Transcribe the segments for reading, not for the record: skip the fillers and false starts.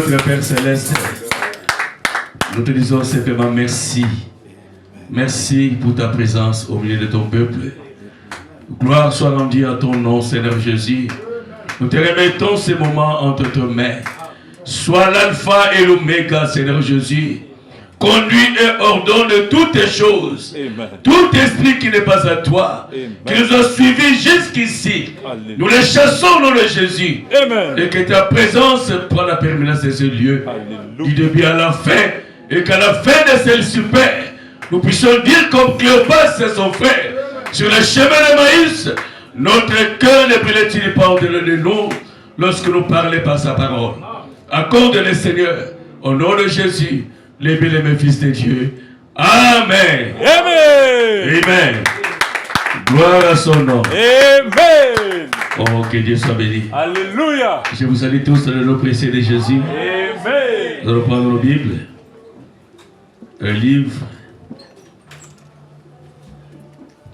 notre Père Céleste, nous te disons simplement merci. Merci pour ta présence au milieu de ton peuple. Gloire soit rendue à ton nom, Seigneur Jésus. Nous te remettons ces moments entre tes mains. Sois l'alpha et l'oméga, Seigneur Jésus. Conduis et ordonne toutes les choses. Amen. Tout esprit qui n'est pas à toi, Amen, qui nous a suivis jusqu'ici, nous les chassons au nom de Jésus. Amen. Et que ta présence prenne la permanence de ce lieu, du début à la fin, et qu'à la fin de ce super, nous puissions dire comme Cléopas et son frère, sur le chemin de Maïs, notre cœur ne brûle-t-il pas au-delà de nous lorsque nous parlons par sa parole. Accorde-le, Seigneur, au nom de Jésus, les bien-aimés fils de Dieu. Amen. Amen. Amen. Gloire à son nom. Amen. Oh, que Dieu soit béni. Alléluia. Je vous salue tous dans le nom précieux de Jésus. Amen. Nous allons prendre nos Bibles, un livre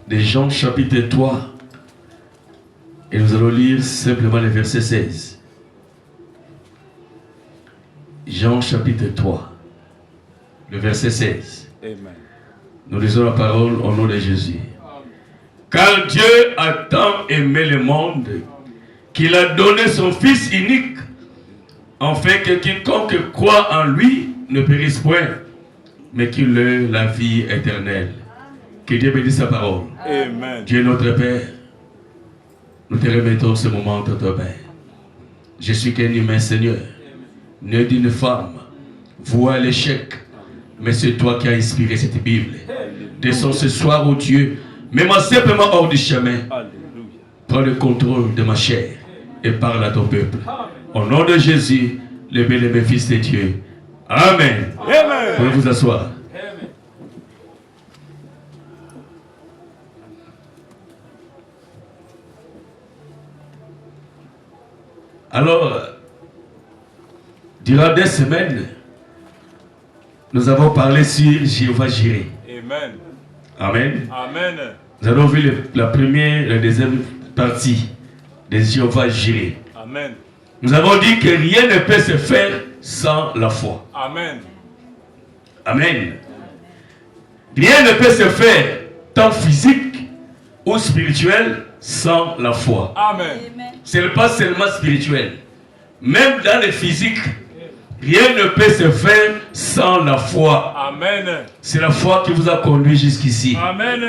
de Jean chapitre 3. Et nous allons lire simplement le verset 16. Jean chapitre 3. Le verset 16. Amen. Nous lisons la parole au nom de Jésus. Car Dieu a tant aimé le monde qu'il a donné son Fils unique, afin que quiconque croit en lui ne périsse point, mais qu'il ait la vie éternelle. Que Dieu bénisse sa parole. Amen. Dieu notre Père, nous te remettons ce moment entre tes mains. Je suis qu'un humain, Seigneur, né d'une femme, voit l'échec. Mais c'est toi qui as inspiré cette Bible. Descends ce soir, oh Dieu, mets-moi simplement hors du chemin. Prends le contrôle de ma chair et parle à ton peuple. Au nom de Jésus, le bien-aimé fils de Dieu. Amen. Amen. Vous pouvez vous asseoir. Alors, durant des semaines, nous avons parlé sur Jéhovah Jireh. Amen. Amen. Amen. Nous avons vu la première et la deuxième partie de Jéhovah Jireh. Amen. Nous avons dit que rien ne peut se faire sans la foi. Amen. Amen. Rien ne peut se faire, tant physique ou spirituel, sans la foi. Amen. Ce n'est pas seulement spirituel. Même dans le physique, rien ne peut se faire sans la foi. Amen. C'est la foi qui vous a conduit jusqu'ici. Amen.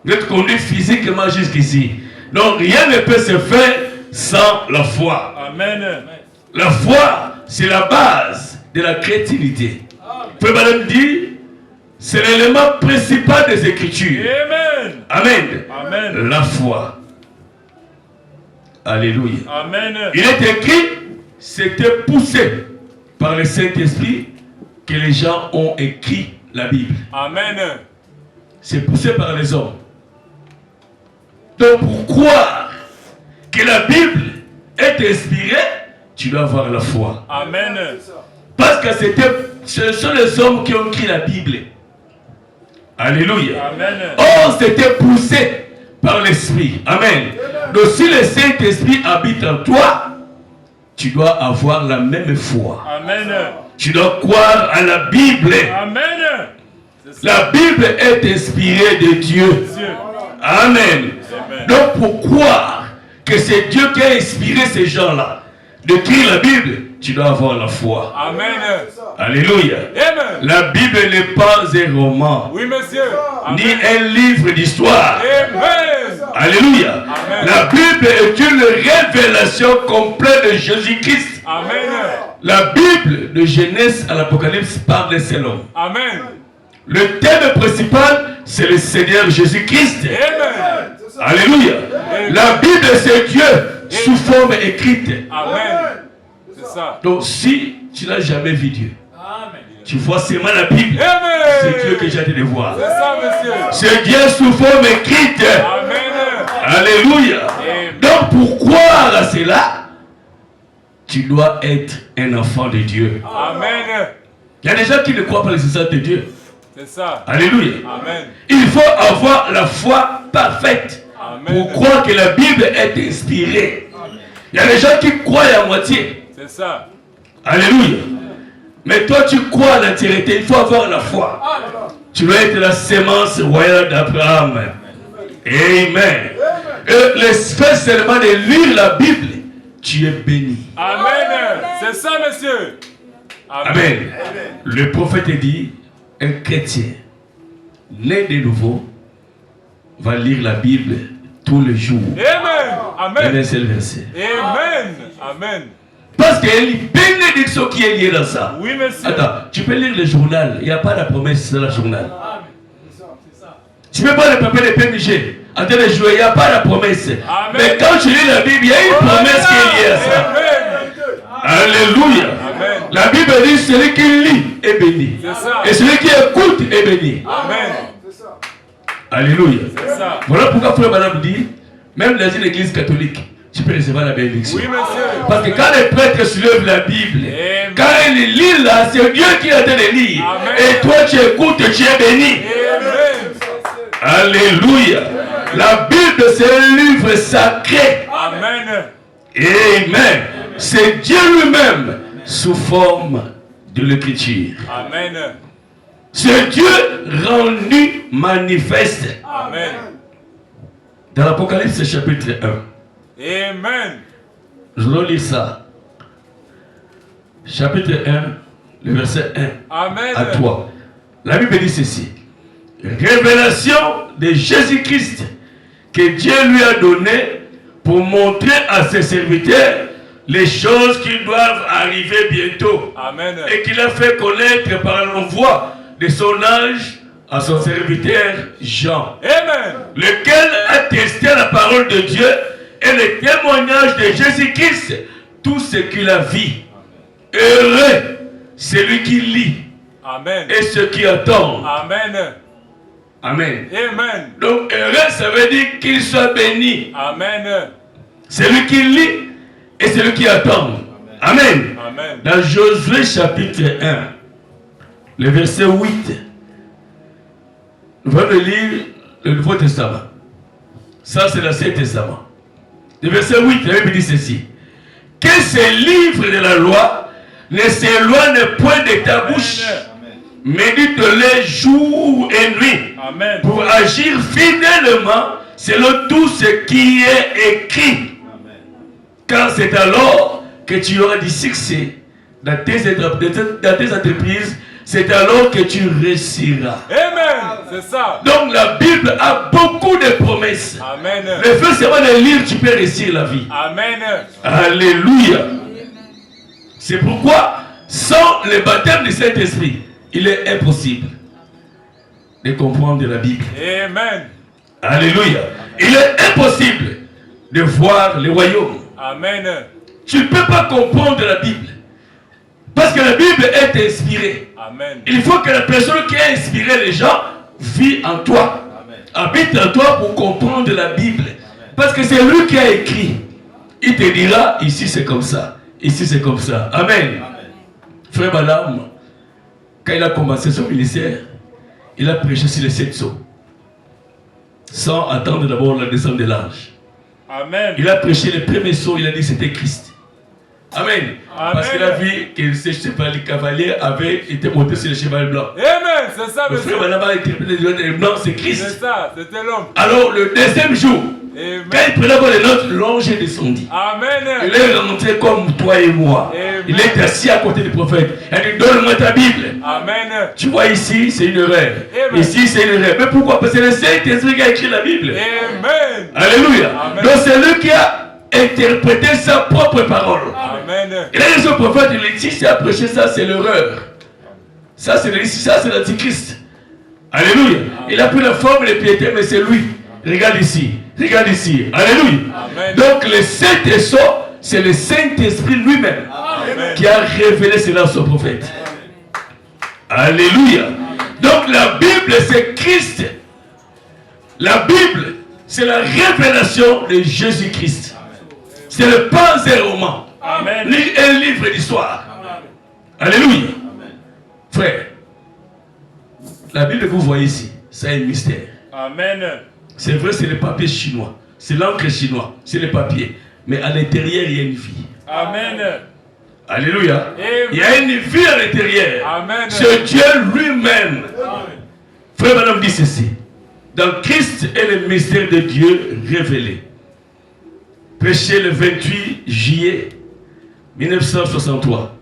Vous êtes conduit physiquement jusqu'ici. Donc rien ne peut se faire sans la foi. Amen. La foi, c'est la base de la chrétienté. Vous pouvez même dire, c'est l'élément principal des Écritures. Amen. Amen. Amen. La foi. Alléluia. Amen. Il est écrit, c'était poussé par le Saint-Esprit que les gens ont écrit la Bible. Amen. C'est poussé par les hommes. Donc pour croire que la Bible est inspirée, tu dois avoir la foi. Amen. Parce que ce sont les hommes qui ont écrit la Bible. Alléluia. Amen. Or c'était poussé par l'Esprit. Amen. Donc si le Saint-Esprit habite en toi, tu dois avoir la même foi. Amen. Tu dois croire à la Bible. Amen. La Bible est inspirée de Dieu. Amen. Amen. Donc pour croire que c'est Dieu qui a inspiré ces gens-là d'écrire la Bible, tu dois avoir la foi. Amen. Alléluia. Amen. La Bible n'est pas un roman. Oui, monsieur. Amen. Ni un livre d'histoire. Amen. Alléluia. Amen. La Bible est une révélation complète de Jésus-Christ. Amen. La Bible de Genèse à l'Apocalypse parle de cet homme. Amen. Le thème principal, c'est le Seigneur Jésus-Christ. Amen. Alléluia. Amen. La Bible, c'est Dieu sous forme écrite. Amen. C'est ça. Donc, si tu n'as jamais vu Dieu, amen, tu vois seulement la Bible, c'est Dieu que j'ai hâte de voir. C'est ça, monsieur. C'est Dieu sous forme écrite. Amen. Alléluia. Amen. Donc, pour croire à cela, tu dois être un enfant de Dieu. Amen. Il y a des gens qui ne croient pas l'existence de Dieu. C'est ça. Alléluia. Amen. Il faut avoir la foi parfaite. Amen. Pour croire que la Bible est inspirée. Amen. Il y a des gens qui croient à moitié. C'est ça. Alléluia. Mais toi, tu crois à l'entièreté. Il faut avoir la foi. Tu dois être la sémence royale d'Abraham. Amen. Et le fait seulement de lire la Bible, tu es béni. Amen. C'est ça, monsieur. Amen. Amen. Le prophète dit, un chrétien né de nouveau va lire la Bible tous les jours. Amen. Amen. Un seul verset. Amen. Amen. Parce qu'il y a une bénédiction qui est liée dans ça. Oui, monsieur. Attends, tu peux lire le journal. Il n'y a pas de promesse dans le journal. Tu ne peux pas le papier de PMG. En train de jouer, il n'y a pas de promesse. Amen. Mais quand tu lis la Bible, il y a une promesse qui est liée à ça. Amen. Alléluia. Amen. La Bible dit celui qui lit est béni. Et celui qui écoute est béni. Amen. Alléluia. Voilà pourquoi Frère Madame dit, même dans une église catholique, tu peux recevoir la bénédiction. Oui, monsieur. Parce que quand les prêtres soulèvent la Bible, amen, quand ils lisent là, c'est Dieu qui est en train de lire. Amen. Et toi tu écoutes, tu es béni. Amen. Alléluia. La Bible c'est un livre sacré. Amen. Amen. C'est Dieu lui-même sous forme de l'écriture. Amen. C'est Dieu rendu manifeste. Amen. Dans l'Apocalypse chapitre 1. Amen. Je vais lire ça. Chapitre 1, le verset 1. Amen. À toi. La Bible dit ceci. Révélation de Jésus-Christ que Dieu lui a donné pour montrer à ses serviteurs les choses qui doivent arriver bientôt. Amen. Et qu'il a fait connaître par l'envoi de son ange à son serviteur Jean. Amen. Lequel a testé la parole de Dieu et le témoignage de Jésus-Christ, tout ce qu'il a vu. Heureux celui qui lit. Amen. Et ceux qui attendent. Amen. Amen. Amen. Donc heureux, ça veut dire qu'il soit béni. Amen. Celui qui lit et celui qui attend. Amen. Amen. Dans Josué chapitre 1, le verset 8, nous allons lire le Nouveau Testament. Ça, c'est l'Ancien Testament. Le verset 8, la Bible dit ceci. Que ces livres de la loi ne s'éloignent point de ta bouche. Médite-les jour et nuit. Amen. Pour agir fidèlement selon tout ce qui est écrit. Amen. Car c'est alors que tu auras du succès dans tes entreprises. C'est alors que tu réussiras. Amen. C'est ça. Donc la Bible a beaucoup de promesses. Amen. Le fait seulement de lire, tu peux réussir la vie. Amen. Alléluia. C'est pourquoi, sans le baptême du Saint-Esprit, il est impossible de comprendre la Bible. Amen. Alléluia. Il est impossible de voir le royaume. Amen. Tu ne peux pas comprendre la Bible. Parce que la Bible est inspirée. Amen. Il faut que la personne qui a inspiré les gens vit en toi. Amen. Habite en toi pour comprendre la Bible. Amen. Parce que c'est lui qui a écrit. Il te dira, ici c'est comme ça. Ici c'est comme ça. Amen. Amen. Frère Balaam, quand il a commencé son ministère, il a prêché sur les 7 sceaux. Sans attendre d'abord la descente de l'ange. Amen. Il a prêché le premier sceau, il a dit que c'était Christ. Amen. Amen. Parce qu'il a vu que les cavaliers avaient été montés sur le cheval blanc. Amen. C'est ça, le frère Balaam a interprété le blanc, c'est Christ. C'est ça, c'était l'homme. Alors, le deuxième jour, amen, quand il prenait pour les notes, l'ange est descendu. Amen. Il est rentré comme toi et moi. Amen. Il est assis à côté du prophète. Il a dit, donne-moi ta Bible. Amen. Tu vois ici, c'est une erreur. Amen. Ici, c'est une erreur. Mais pourquoi? Parce que c'est le Saint-Esprit qui a écrit la Bible. Amen. Alléluia. Amen. Donc c'est lui qui a interprété sa propre parole. Amen. Et là, le prophète, il dit, si tu as prêché ça, c'est l'erreur. Ça, c'est l'antichrist. Alléluia. Amen. Il a pris la forme de piété, mais c'est lui. Regarde ici. Regarde ici. Alléluia. Amen. Donc, le Saint-Esprit, c'est le Saint-Esprit lui-même qui a révélé cela à son prophète. Amen. Alléluia. Donc, la Bible, c'est Christ. La Bible, c'est la révélation de Jésus-Christ. C'est le panzéroman. Amen. Un livre d'histoire. Alléluia. Amen. Frère, la Bible que vous voyez ici, c'est un mystère. Amen. C'est vrai, c'est le papier chinois. C'est l'encre chinois. C'est le papier. Mais à l'intérieur, il y a une vie. Amen. Alléluia. Amen. Il y a une vie à l'intérieur. Amen. C'est Dieu lui-même. Frère Madame dit ceci. Dans Christ est le mystère de Dieu révélé. Prêché le 28 juillet 1963.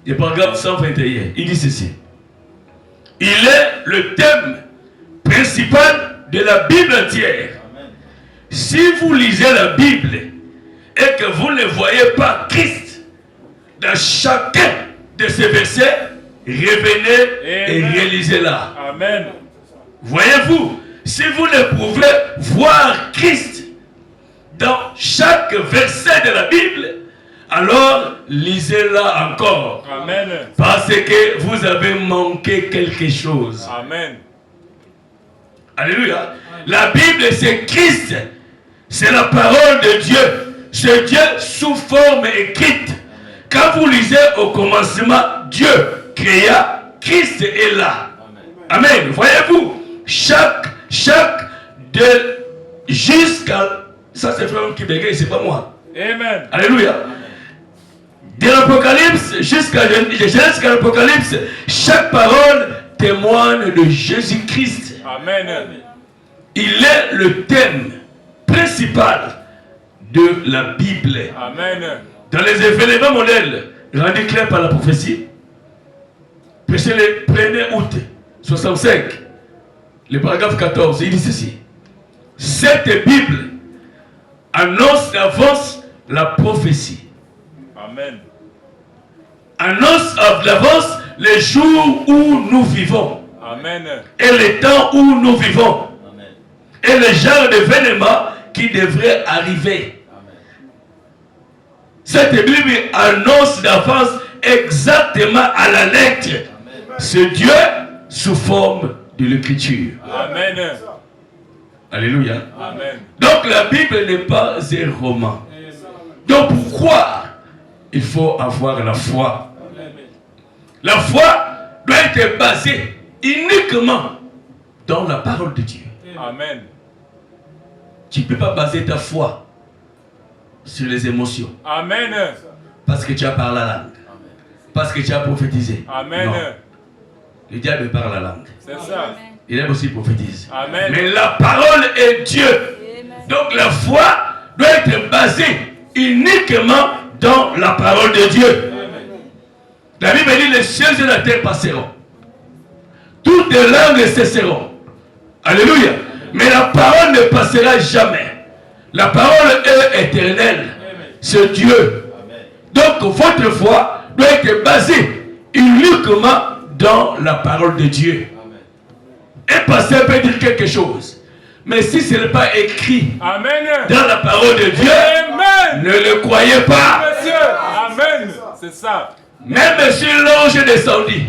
Le paragraphe 121. Il dit ceci. Il est le thème principal de la Bible entière. Amen. Si vous lisez la Bible et que vous ne voyez pas Christ dans chacun de ces versets, revenez et réalisez-la. Amen. Voyez-vous, si vous ne pouvez voir Christ dans chaque verset de la Bible, alors lisez-la encore. Amen. Parce que vous avez manqué quelque chose. Amen. Alléluia. La Bible, c'est Christ. C'est la parole de Dieu. C'est Dieu sous forme écrite. Quand vous lisez au commencement, Dieu créa, Christ est là. Amen. Amen. Voyez-vous, chaque de jusqu'à... Ça c'est frère qui bégaye, c'est pas moi. Amen. Alléluia. De l'Apocalypse jusqu'à l'Apocalypse, chaque parole témoigne de Jésus-Christ. Amen. Il est le thème principal de la Bible. Amen. Dans les événements modèles rendus clairs par la prophétie, prêché le 1er août 65, le paragraphe 14, il dit ceci. Cette Bible annonce d'avance la prophétie. Amen. Annonce d'avance les jours où nous vivons. Amen. Et les temps où nous vivons. Amen. Et le genre d'événements qui devraient arriver. Amen. Cette Bible annonce d'avance exactement à la lettre. Ce Dieu sous forme de l'écriture. Amen. Alléluia. Amen. Donc la Bible n'est pas un roman. Donc pourquoi il faut avoir la foi? La foi doit être basée uniquement dans la parole de Dieu. Amen. Tu ne peux pas baser ta foi sur les émotions. Amen. Parce que tu as parlé la langue. Parce que tu as prophétisé. Amen. Non. Le diable parle la langue. C'est ça. Il aime aussi prophétiser. Amen. Mais la parole est Dieu. Donc la foi doit être basée uniquement dans la parole de Dieu. La Bible dit les cieux et la terre passeront. Toutes les langues cesseront. Alléluia. Mais la parole ne passera jamais. La parole est éternelle. C'est Dieu. Donc votre foi doit être basée uniquement dans la parole de Dieu. Un pasteur peut dire quelque chose. Mais si ce n'est pas écrit Amen. dans la parole de Dieu, Amen. ne le croyez pas. Monsieur. Amen. C'est ça. Même si l'ange est descendu,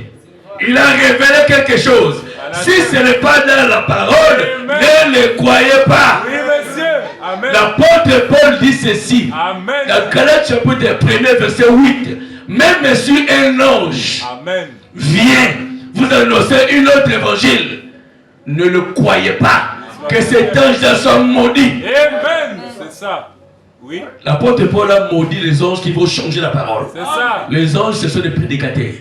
il a révélé quelque chose. Si ce n'est pas dans la parole, ne le croyez pas. Oui, monsieur. Amen. L'apôtre Paul dit ceci. Amen. Dans Galates chapitre 1er, verset 8. Même si un ange Amen. vient vous annoncer une autre évangile, ne le croyez pas. Que cet ange soit maudit. Amen. C'est ça. Oui. L'apôtre Paul a maudit les anges qui vont changer la parole. C'est ça. Les anges, ce sont des prédicateurs.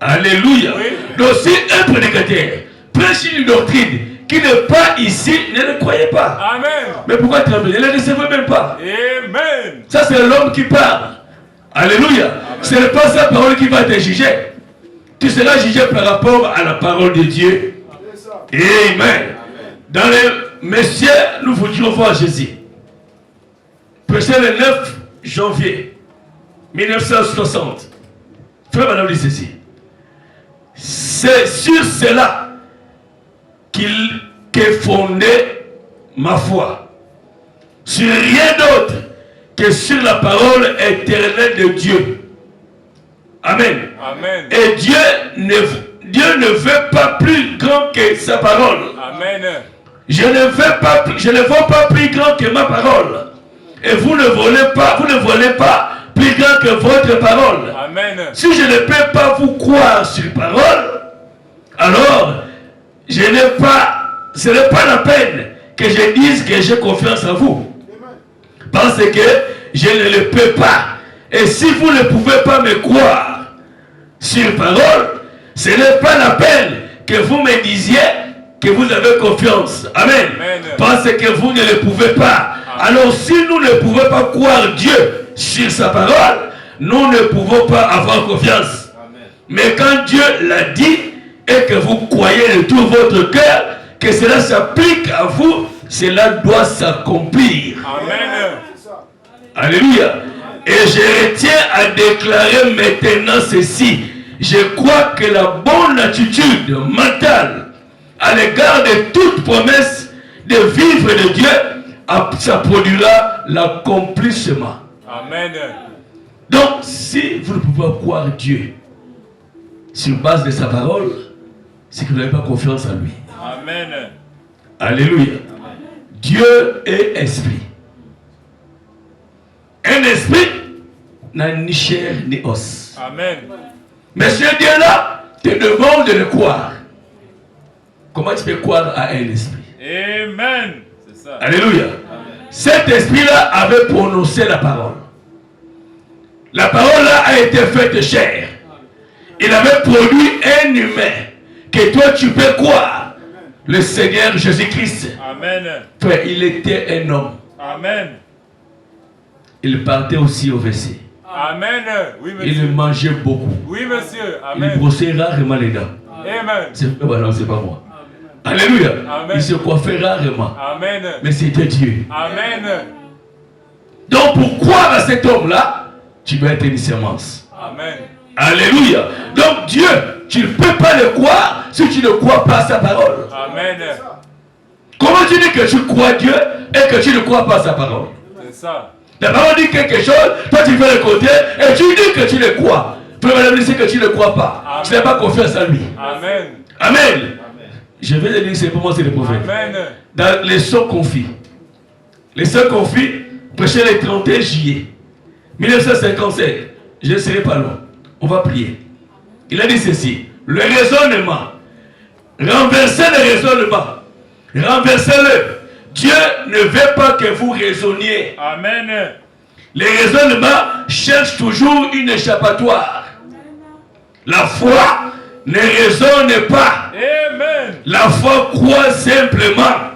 Alléluia. Oui. Donc si un prédicateur prêche une doctrine qui n'est pas ici, ne le croyez pas. Amen. Mais pourquoi trembler? Ne le recevez même pas. Amen. Ça c'est l'homme qui parle. Alléluia. Ce n'est pas sa parole qui va te juger. Tu seras jugé par rapport à la parole de Dieu. Amen. Dans les messieurs, nous voudrions voir Jésus. Prêché le 9 janvier 1960. Frère Madame dit ceci. C'est sur cela qu'est fondée ma foi. Sur rien d'autre que sur la parole éternelle de Dieu. Amen. Amen. Et Dieu ne veut pas plus grand que sa parole. Amen. Je ne vaux pas plus grand que ma parole. Et vous ne volez pas plus grand que votre parole. Amen. Si je ne peux pas vous croire sur parole, alors ce n'est pas la peine que je dise que j'ai confiance en vous. Parce que je ne le peux pas. Et si vous ne pouvez pas me croire sur parole, ce n'est pas la peine que vous me disiez que vous avez confiance. Amen. Amen. Parce que vous ne le pouvez pas. Amen. Alors si nous ne pouvons pas croire Dieu sur sa parole, nous ne pouvons pas avoir confiance. Amen. Mais quand Dieu l'a dit et que vous croyez de tout votre cœur que cela s'applique à vous, cela doit s'accomplir. Amen. Alléluia. Et je retiens à déclarer maintenant ceci. Je crois que la bonne attitude mentale à l'égard de toute promesse de vivre de Dieu, ça produira l'accomplissement. Amen. Donc, si vous ne pouvez pas croire Dieu sur base de sa parole, c'est que vous n'avez pas confiance en lui. Amen. Alléluia. Amen. Dieu est esprit. Un esprit n'a ni chair ni os. Amen. Mais ce Dieu-là te demande de le croire. Comment tu peux croire à un esprit? Amen. C'est ça. Alléluia. Amen. Cet esprit-là avait prononcé la parole. La parole-là a été faite chair. Il avait produit un humain que toi tu peux croire. Le Seigneur Jésus-Christ. Amen. Frère, il était un homme. Amen. Il partait aussi au WC. Amen. Oui, monsieur. Il mangeait beaucoup. Oui, monsieur. Amen. Il brossait rarement les dents. Amen. C'est pas moi. Amen. Alléluia. Amen. Il se coiffait rarement. Amen. Mais c'était Dieu. Amen. Donc pour croire à cet homme-là, tu dois être une sémence. Amen. Alléluia. Donc Dieu, tu ne peux pas le croire si tu ne crois pas à sa parole. Amen. Comment tu dis que tu crois Dieu et que tu ne crois pas à sa parole? C'est ça. La parole dit quelque chose, toi tu fais le côté et tu dis que tu le crois. Puis madame dit que tu ne crois pas. Amen. Tu n'as pas confiance en lui. Amen. Amen. Amen. Je vais te dire, c'est pour moi, c'est le prophète. Amen. Dans les sons confis. Les sons confis, prêchaient le 31 juillet 1957. Je ne serai pas loin. On va prier. Il a dit ceci. Le raisonnement. Renversez le raisonnement. Renversez-le. Dieu ne veut pas que vous raisonniez. Amen. Les raisonnements cherchent toujours une échappatoire. La foi ne raisonne pas. Amen. La foi croit simplement.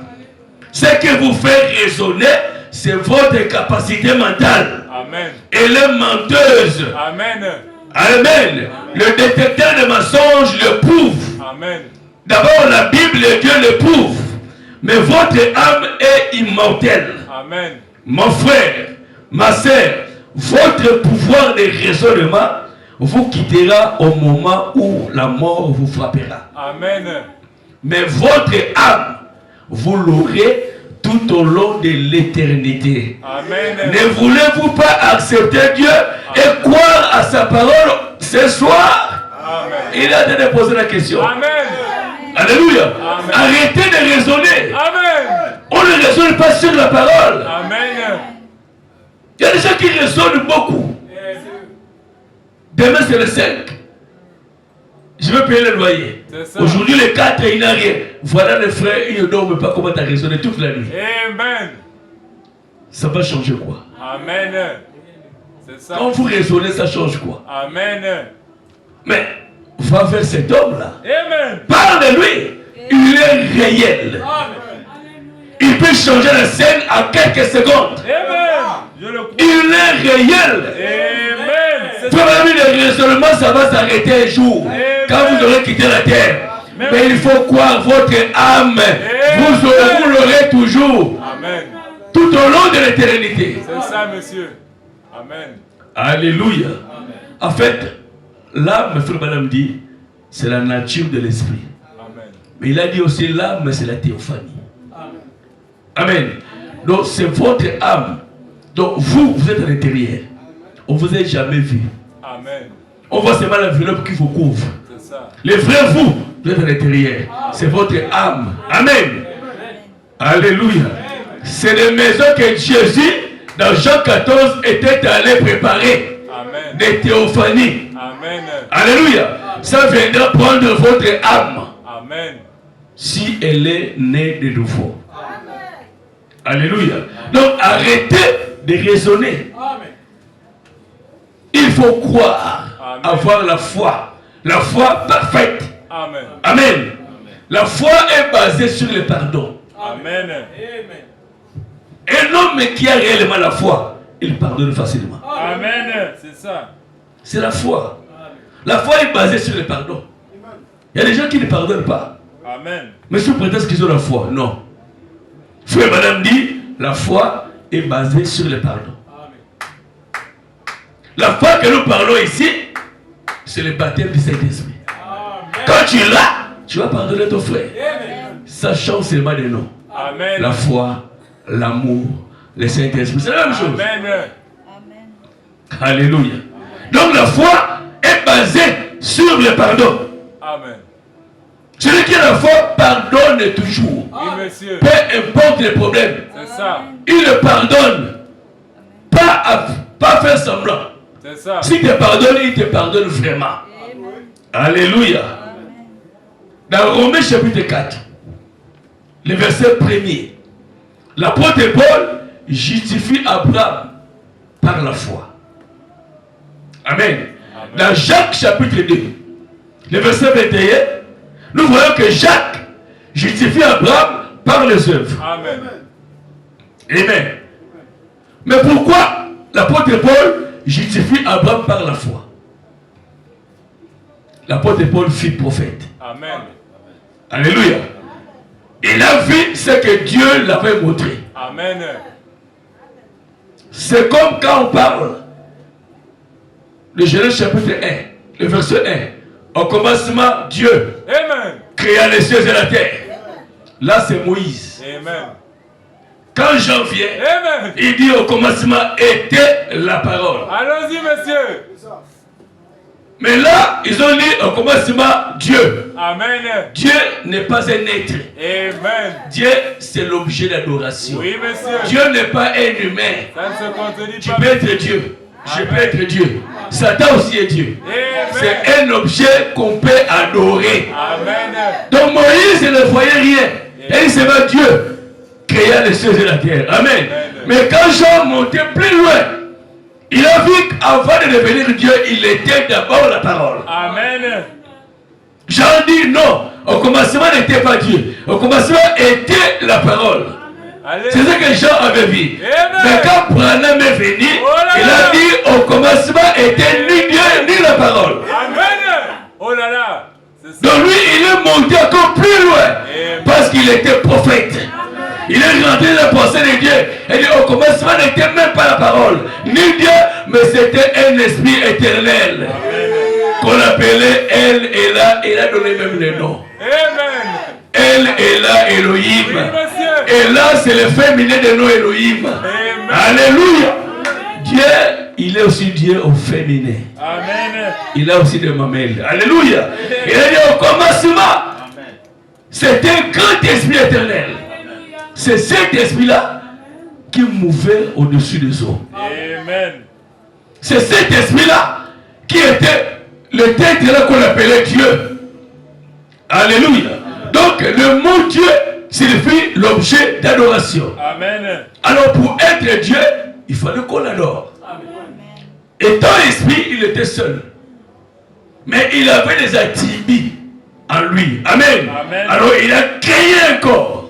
Ce que vous fait raisonner, c'est votre capacité mentale. Amen. Elle est menteuse. Amen. Amen. Le détecteur de mensonges le prouve. Amen. D'abord, la Bible et Dieu le prouve. Mais votre âme est immortelle. Amen. Mon frère, ma sœur, votre pouvoir de raisonnement vous quittera au moment où la mort vous frappera. Amen. Mais votre âme, vous l'aurez tout au long de l'éternité. Amen. Ne voulez-vous pas accepter Dieu et croire à sa parole ce soir? Amen. Il a de poser la question. Amen. Alléluia. Amen. Arrêtez de raisonner. Amen. On ne raisonne pas sur la parole. Amen. Il y a des gens qui raisonnent beaucoup. Demain c'est le 5. Je vais payer le loyer. Aujourd'hui le 4, il n'a rien. Voilà le frère, il ne dorme pas. Comment tu as raisonné toute la nuit? Amen. Ça va changer quoi? Amen. C'est ça. Quand vous raisonnez, ça change quoi? Amen. Mais va vers cet homme-là. Amen. Parle de lui. Il est réel. Amen. Il peut changer la scène en quelques secondes. Amen. Je le crois. Il est réel. Amen. Probablement le raisonnement, ça va s'arrêter un jour. Amen. Quand vous aurez quitté la terre. Amen. Mais il faut croire votre âme. Amen. Vous l'aurez toujours. Amen. Tout au long de l'éternité. C'est ça, monsieur. Amen. Alléluia. En fait, l'âme, frère Madame dit, c'est la nature de l'esprit. Amen. Mais il a dit aussi l'âme, c'est la théophanie. Amen. Donc c'est votre âme. Donc vous êtes à l'intérieur. On ne vous a jamais vu. Amen. On voit seulement l'enveloppe qui vous couvre. C'est ça. Les vrais vous êtes à l'intérieur. C'est votre âme. Amen. Alléluia. C'est les maisons que Jésus, dans Jean 14, était allé préparer. Amen. Des théophanies. Amen. Alléluia. Ça viendra prendre votre âme. Amen. Si elle est née de nouveau. Alléluia. Donc arrêtez de raisonner. faut croire, Amen. avoir la foi parfaite. Amen. Amen. La foi est basée sur le pardon. Amen. Un homme qui a réellement la foi, il pardonne facilement. Amen. C'est ça. C'est la foi. La foi est basée sur le pardon. Il y a des gens qui ne pardonnent pas. Amen. Mais sous prétexte qu'ils ont la foi, non. Frère et madame dit, la foi est basée sur le pardon. La foi que nous parlons ici, c'est le baptême du Saint-Esprit. Quand tu l'as, tu vas pardonner ton frère. Sachant seulement des noms. Amen. La foi, l'amour, le Saint-Esprit, c'est la même chose. Amen. Alléluia. Donc la foi est basée sur le pardon. Amen. Celui qui a la foi pardonne toujours. Oui, monsieur. Peu importe les problèmes. C'est ça. Il le pardonne. Pas faire semblant. C'est ça. S'il te pardonne, il te pardonne vraiment. Alléluia. Dans Romains chapitre 4, le verset 1er, l'apôtre Paul justifie Abraham par la foi. Amen. Dans Jacques chapitre 2, le verset 21, nous voyons que Jacques justifie Abraham par les œuvres. Amen. Amen. Mais pourquoi l'apôtre Paul justifie Abraham par la foi? L'apôtre Paul fut prophète. Amen. Alléluia. Il a vu ce que Dieu l'avait montré. Amen. C'est comme quand on parle de Genèse chapitre 1, le verset 1. Au commencement, Dieu Amen. créa les cieux et la terre. Là, c'est Moïse. Amen. Quand Jean vient, Amen. il dit au commencement était la parole. Allons-y, monsieur. Mais là, ils ont dit au commencement Dieu. Amen. Dieu n'est pas un être. Amen. Dieu, c'est l'objet d'adoration. Oui, monsieur. Dieu n'est pas un humain. Ça ne se contredit Tu pas. peux être Dieu. Je peux être Dieu. Satan aussi est Dieu. Amen. C'est un objet qu'on peut adorer. Amen. Donc Moïse ne voyait rien. Et il se met Dieu créa les cieux et la terre. Amen. Mais quand Jean montait plus loin, il a vu qu'avant de devenir Dieu, il était d'abord la parole. Amen. Jean dit non. Au commencement n'était pas Dieu. Au commencement était la parole. Allez. C'est ce que Jean avait vu. Amen. Mais quand Branham est venu, il a dit au commencement était ni Dieu ni la parole. Amen. Oh là là. C'est ça. Donc lui, il est monté encore plus loin. Amen. Parce qu'il était prophète. Il est rentré dans la pensée de Dieu. Et dit, au commencement n'était même pas la parole, ni Dieu, mais c'était un esprit éternel. Qu'on appelait El Ela. Il a donné même le nom. Amen. El Ela Elohim. Oui, monsieur. Et là, c'est le féminin de nom Elohim. Amen. Alléluia. Dieu, il est aussi Dieu au féminin. Amen. Il a aussi des mamelles. Alléluia. Il a dit au commencement, c'était un grand esprit éternel. C'est cet esprit-là qui mouvait au-dessus des eaux. Amen. C'est cet esprit-là qui était le tête qu'on appelait Dieu. Alléluia. Donc le mot Dieu signifie l'objet d'adoration. Amen. Alors pour être Dieu, il fallait qu'on adore. Étant esprit, il était seul. Mais il avait des attributs en lui. Amen. Amen. Alors il a créé un corps.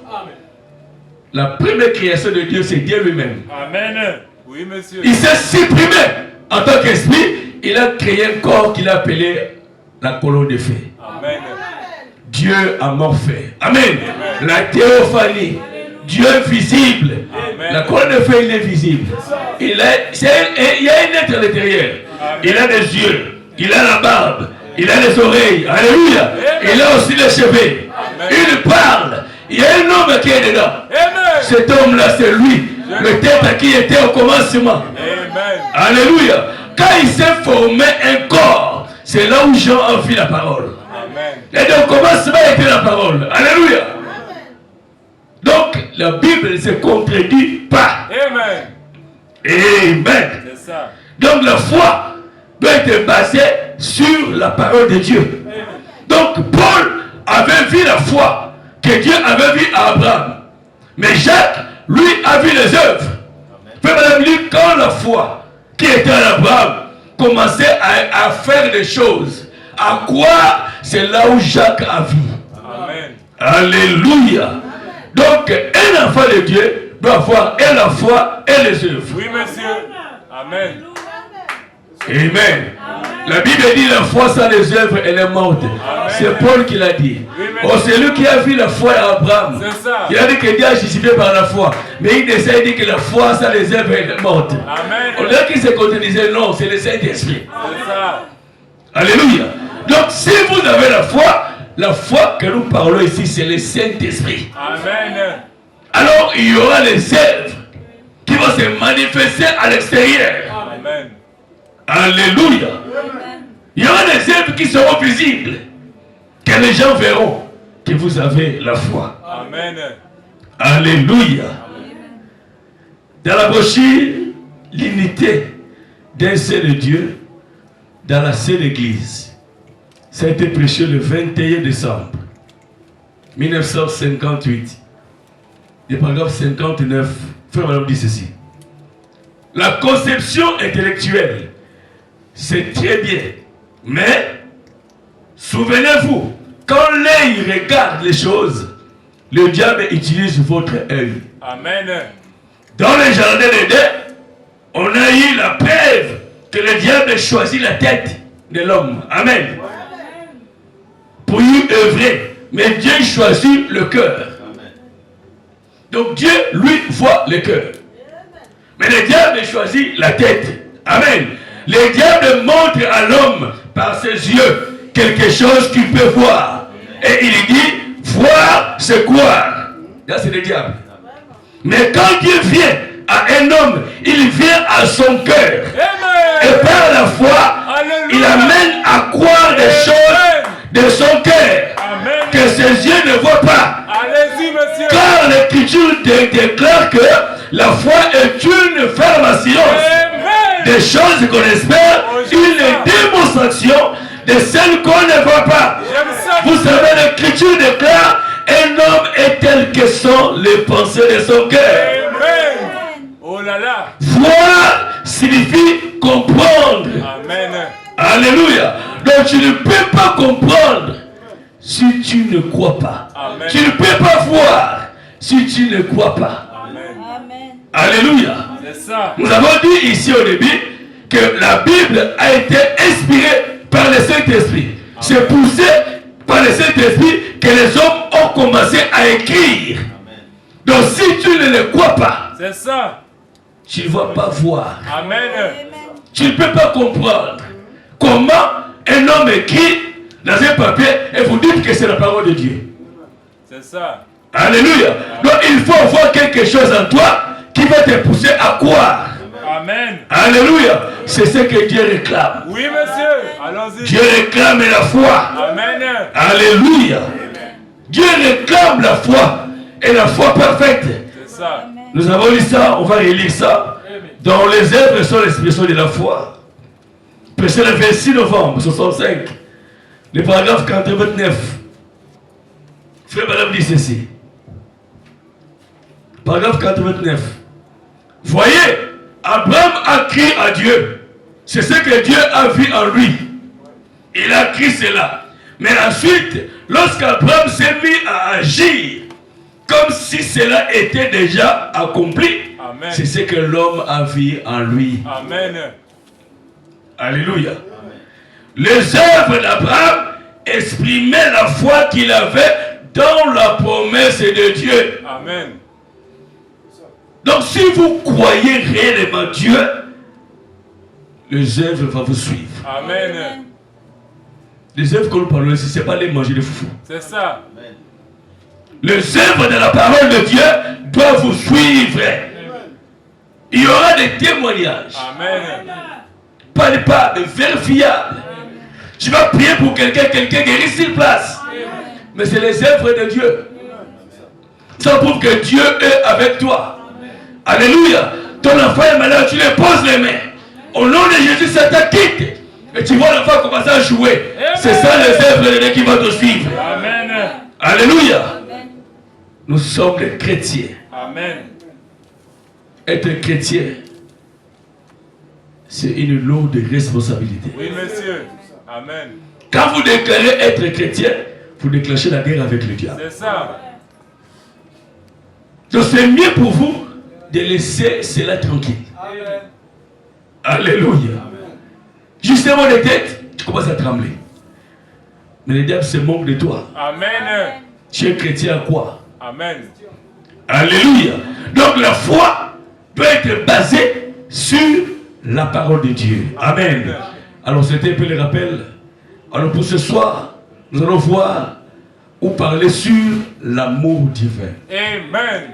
La première création de Dieu, c'est Dieu lui-même. Amen. Oui, monsieur. Il s'est supprimé en tant qu'esprit. Il a créé un corps qu'il a appelé la colonne de feu. Amen. Dieu amorphé. Amen. La théophanie. Dieu visible. Amen. La colonne de feu, il est visible. Il y a un être à l'intérieur. Il a des yeux. Il a la barbe. Il a les oreilles. Alléluia. Il a aussi les cheveux. Il parle. Il y a un homme qui est dedans. Amen. Cet homme-là, c'est lui. Le tête qui était au commencement. Amen. Alléluia. Quand il s'est formé un corps, c'est là où Jean a vu la parole. Amen. Et donc, au commencement était la parole. Alléluia. Donc, la Bible ne se contredit pas. Amen. Amen. C'est ça. Donc, la foi doit être basée sur la parole de Dieu. Donc, Paul avait vu la foi que Dieu avait vue à Abraham. Mais Jacques, lui, a vu les œuvres. Frère, madame, lui, quand la foi qui était à Abraham commencer à faire des choses, à croire, c'est là où Jacques a vu. Amen. Alléluia. Donc, un enfant de Dieu doit avoir et la foi et les œuvres. Oui, monsieur. Amen. Amen. La Bible dit la foi sans les œuvres, elle est morte. C'est Paul qui l'a dit. Oh, c'est lui qui a vu la foi à Abraham. Il a dit que Dieu a justifié par la foi. Mais il essaie de dire que la foi sans les œuvres, elle est morte. Amen. On dirait qu'il se contredisait, non, c'est le Saint-Esprit. Alléluia. Donc, si vous avez la foi que nous parlons ici, c'est le Saint-Esprit. Amen. Alors, il y aura les œuvres qui vont se manifester à l'extérieur. Amen. Alléluia. Il y aura des œuvres qui seront visibles, que les gens verront que vous avez la foi. Amen. Alléluia. Dans la brochure, l'unité d'un seul Dieu dans la seule église. Ça a été prêché le 21 décembre 1958. Le paragraphe 59, Frère Madame dit ceci. La conception intellectuelle, c'est très bien. Mais, souvenez-vous, quand l'œil regarde les choses, le diable utilise votre œil. Amen. Dans le jardin d'Éden, on a eu la preuve que le diable choisit la tête de l'homme. Amen. Pour y œuvrer. Mais Dieu choisit le cœur. Donc Dieu, lui, voit le cœur. Mais le diable choisit la tête. Amen. Le diable montre à l'homme par ses yeux quelque chose qu'il peut voir. Et il dit, voir, c'est croire. Là, c'est le diable. Mais quand Dieu vient à un homme, il vient à son cœur. Et par la foi, il amène à croire des choses de son cœur que ses yeux ne voient pas. Car l'Écriture déclare que la foi est une ferme assurance des choses qu'on espère, une démonstration de celles qu'on ne voit pas. Vous savez, l'Écriture déclare, un homme est tel que sont les pensées de son cœur. Oh là là. Voir signifie comprendre. Amen. Alléluia. Donc tu ne peux pas comprendre si tu ne crois pas. Amen. Tu ne peux pas voir si tu ne crois pas. Amen. Alléluia. C'est ça. Nous avons dit ici au début que la Bible a été inspirée par le Saint-Esprit. C'est poussé par le Saint-Esprit que les hommes ont commencé à écrire. Amen. Donc si tu ne le crois pas, c'est ça. Tu ne vas pas voir. Amen. Tu ne peux pas comprendre comment un homme écrit dans un papier et vous dites que c'est la parole de Dieu. C'est ça. Alléluia. Donc il faut avoir quelque chose en toi qui va te pousser à croire. Amen. Alléluia. C'est ce que Dieu réclame. Oui, monsieur. Allons-y. Dieu réclame la foi. Amen. Alléluia. Dieu réclame la foi et la foi parfaite. C'est ça. Nous avons lu ça, on va relire ça. Dans les œuvres sont l'expression de la foi. Prêché le 26 novembre 65, le paragraphe 89. Frère Madame dit ceci. Paragraphe 89. Voyez, Abraham a crié à Dieu. C'est ce que Dieu a vu en lui. Il a crié cela. Mais ensuite, lorsqu'Abraham s'est mis à agir, comme si cela était déjà accompli, c'est ce que l'homme a vu en lui. Amen. Alléluia. Amen. Les œuvres d'Abraham exprimaient la foi qu'il avait dans la promesse de Dieu. Amen. Donc si vous croyez réellement Dieu, les œuvres vont vous suivre. Amen. Les œuvres que nous parlons ici, ce n'est pas les manger de foufou. C'est ça. Amen. Les œuvres de la parole de Dieu doivent vous suivre. Il y aura des témoignages. Amen. Pas de vérifiables. Tu vas prier pour quelqu'un guérit sur place. Mais c'est les œuvres de Dieu. Ça prouve que Dieu est avec toi. Alléluia. Ton enfant est malade, tu lui poses les mains. Au nom de Jésus, ça t'acquitte. Et tu vois l'enfant commencer à jouer. C'est ça les œuvres de Dieu qui vont te suivre. Amen. Alléluia. Nous sommes des chrétiens. Amen. Être chrétien, c'est une lourde responsabilité. Oui, monsieur. Amen. Quand vous déclarez être chrétien, vous déclenchez la guerre avec le diable. C'est ça. Donc c'est mieux pour vous de laisser cela tranquille. Amen. Alléluia. Amen. Justement de tête, tu commences à trembler. Mais le diable se moque de toi. Amen. Tu es chrétien à quoi? Amen. Alléluia. Donc la foi peut être basée sur la parole de Dieu. Amen. Alors c'était un peu le rappel. Alors pour ce soir, nous allons voir ou parler sur l'amour divin. Amen.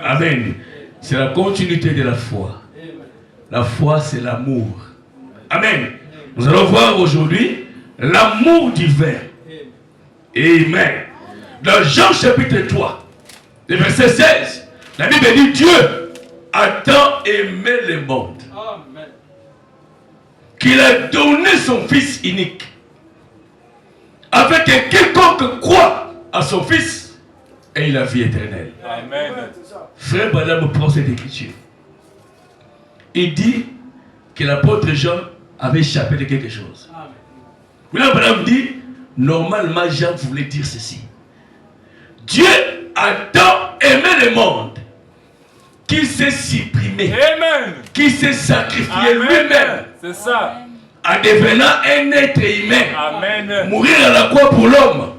Amen. C'est la continuité de la foi. La foi, c'est l'amour. Amen. Nous allons voir aujourd'hui l'amour divin. Amen. Dans Jean chapitre 3, le verset 16, la Bible dit Dieu a tant aimé le monde qu'il a donné son Fils unique, afin que quiconque croit à son Fils ait la vie éternelle. Amen. Frère Branham prend cette écriture. Il dit que l'apôtre Jean avait échappé de quelque chose. Frère Branham dit, normalement Jean voulait dire ceci. Dieu a tant aimé le monde qu'il s'est supprimé. Amen. Qu'il s'est sacrifié lui-même. C'est ça. En devenant un être humain. Amen. Mourir à la croix pour l'homme.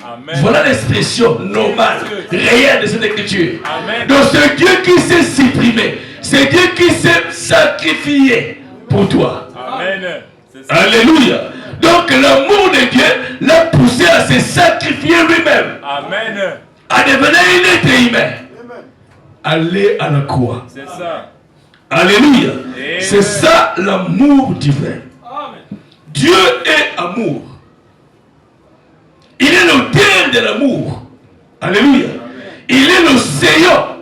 Amen. Voilà l'expression normale, réelle de cette écriture. Amen. Donc c'est Dieu qui s'est supprimé. C'est Dieu qui s'est sacrifié pour toi. Amen. Alléluia. Donc l'amour de Dieu l'a poussé à se sacrifier lui-même. Amen. À devenir un être humain. Aller à la croix. C'est ça. Alléluia. C'est ça l'amour divin. Amen. Dieu est amour. Il est l'auteur de l'amour. Alléluia. Il est l'océan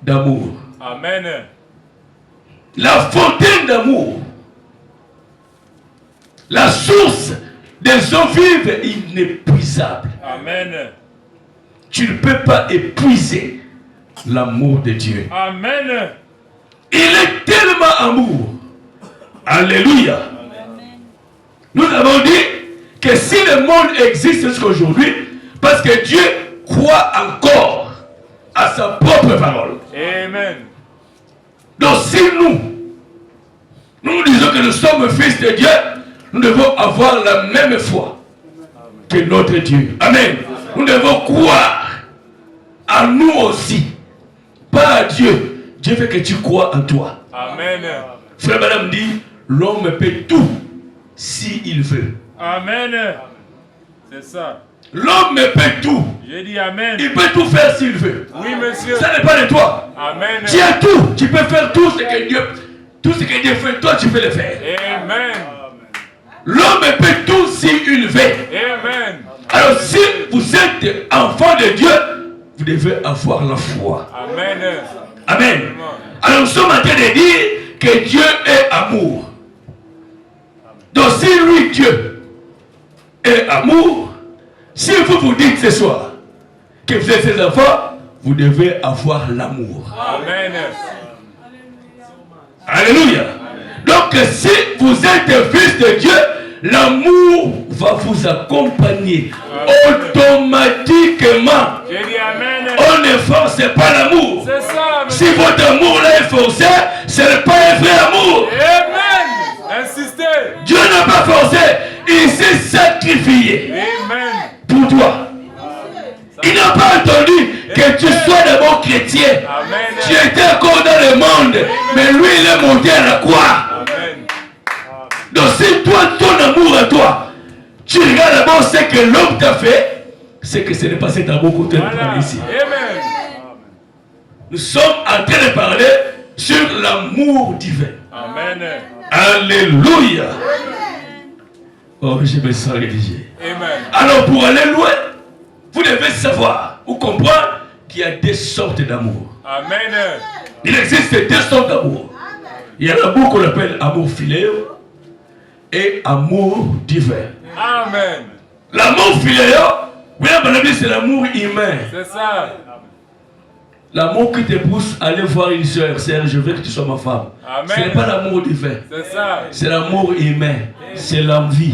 d'amour. Amen. La fontaine d'amour. La source des eaux vives inépuisables. Amen. Tu ne peux pas épuiser l'amour de Dieu. Amen. Il est tellement amour. Alléluia. Amen. Nous avons dit que si le monde existe jusqu'aujourd'hui, parce que Dieu croit encore à sa propre parole. Amen. Donc si nous disons que nous sommes fils de Dieu, nous devons avoir la même foi que notre Dieu. Amen. Nous devons croire à nous aussi. Pas à Dieu. Dieu veut que tu crois en toi. Amen. Frère Madame dit, l'homme peut tout s'il veut. Amen. C'est ça. L'homme peut tout. J'ai dit Amen. Il peut tout faire s'il veut. Oui, monsieur. Ça n'est pas de toi. Amen. Tu as tout. Tu peux faire tout ce que Dieu fait. Toi, tu peux le faire. Amen. L'homme peut tout s'il veut. Amen. Alors, si vous êtes enfant de Dieu, vous devez avoir la foi. Amen. Amen. Alors, nous sommes en train de dire que Dieu est amour. Donc, si lui, Dieu, est amour, si vous dites ce soir que vous êtes ses enfants, vous devez avoir l'amour. Amen. Alléluia. Donc, si vous êtes fils de Dieu, l'amour va vous accompagner automatiquement. J'ai dit Amen. On ne force pas l'amour. C'est ça. Si votre amour là est forcé, ce n'est pas un vrai amour. Amen. Insistez. Dieu n'a pas forcé, il s'est sacrifié. Amen. Pour toi. Il n'a pas entendu que tu sois d'abord chrétien. Amen. Tu étais encore dans le monde, mais lui il est monté à la croix. Amen. Donc si toi, ton amour à toi, tu regardes d'abord ce que l'homme t'a fait, c'est que ce n'est pas cet amour qu'on t'a parlé ici. Amen. Nous sommes en train de parler sur l'amour divin. Amen. Alléluia. Oh, je me sens religieux. Amen. Alors pour aller loin, vous devez savoir ou comprendre qu'il y a deux sortes d'amour. Amen. Il existe deux sortes d'amour. Il y a l'amour qu'on appelle amour philéo et amour divin. Amen. L'amour philéo, c'est l'amour humain. C'est ça. L'amour qui te pousse à aller voir une soeur, c'est je veux que tu sois ma femme. Amen. Ce n'est pas l'amour divin. C'est ça. C'est l'amour humain. C'est l'envie.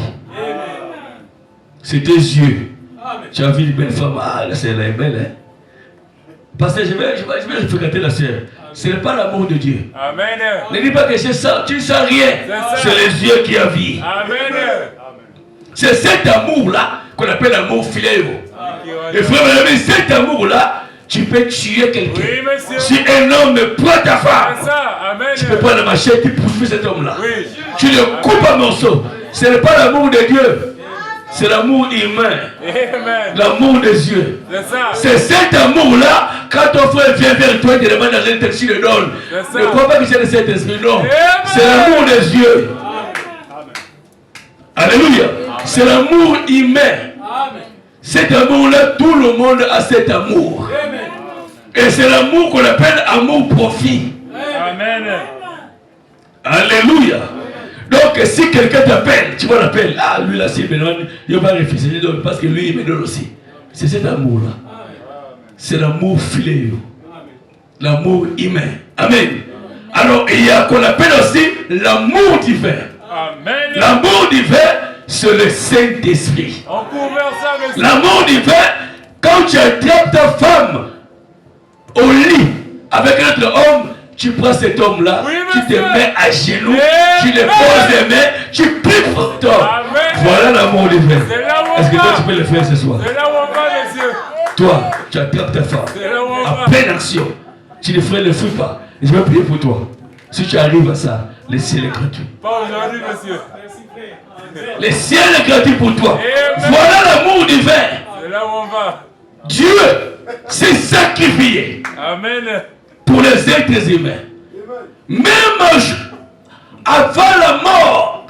C'est tes yeux. Tu as vu une belle femme. Ah, là, elle est belle. Hein? Parce que je vais fréquenter la soeur. Ce n'est pas l'amour de Dieu. Amen. Ne dis pas que c'est ça. Tu ne sens rien. C'est les yeux qui avient. Amen. C'est cet amour-là qu'on appelle l'amour philéo. Et frère, cet amour-là, tu peux tuer quelqu'un. Oui, si un homme prend ta femme, tu peux prendre la machette et poursuivre cet homme-là. Oui. Tu le coupes en morceaux. Ce n'est pas l'amour de Dieu. C'est l'amour humain. L'amour des yeux. C'est cet amour-là, quand ton frère vient vers toi et te demande dans un texte, tu le donnes. Ne crois pas que c'est de cet esprit, non. C'est l'amour des yeux. Alléluia. C'est l'amour humain. Cet amour-là, tout le monde a cet amour. Et c'est l'amour qu'on appelle amour profit. Amen. Alléluia. Donc si quelqu'un t'appelle, tu vas l'appeler. Ah, lui là, s'il me donne, il va refuser parce que lui, il me donne aussi. C'est cet amour-là. C'est l'amour philéo. L'amour humain. Amen. Alors, il y a qu'on appelle aussi l'amour divin. Amen. L'amour divin, c'est le Saint-Esprit. Ça, l'amour divin, quand tu attrapes ta femme au lit avec un autre homme, tu prends cet homme-là, tu te mets à genoux, tu le poses les mains, tu pries pour toi. Voilà l'amour divin. Est-ce que toi tu peux le faire ce soir? C'est là où on va, messieurs. Toi, tu attrapes ta femme à pleine action. Tu ne ferais le fouille pas. Je vais prier pour toi. Si tu arrives à ça, le ciel est gratuit. Pas aujourd'hui, monsieur. Le ciel est gratuit pour toi. Voilà l'amour divin. C'est là où on va. Dieu s'est sacrifié. Amen. Pour les êtres humains. Même avant la mort,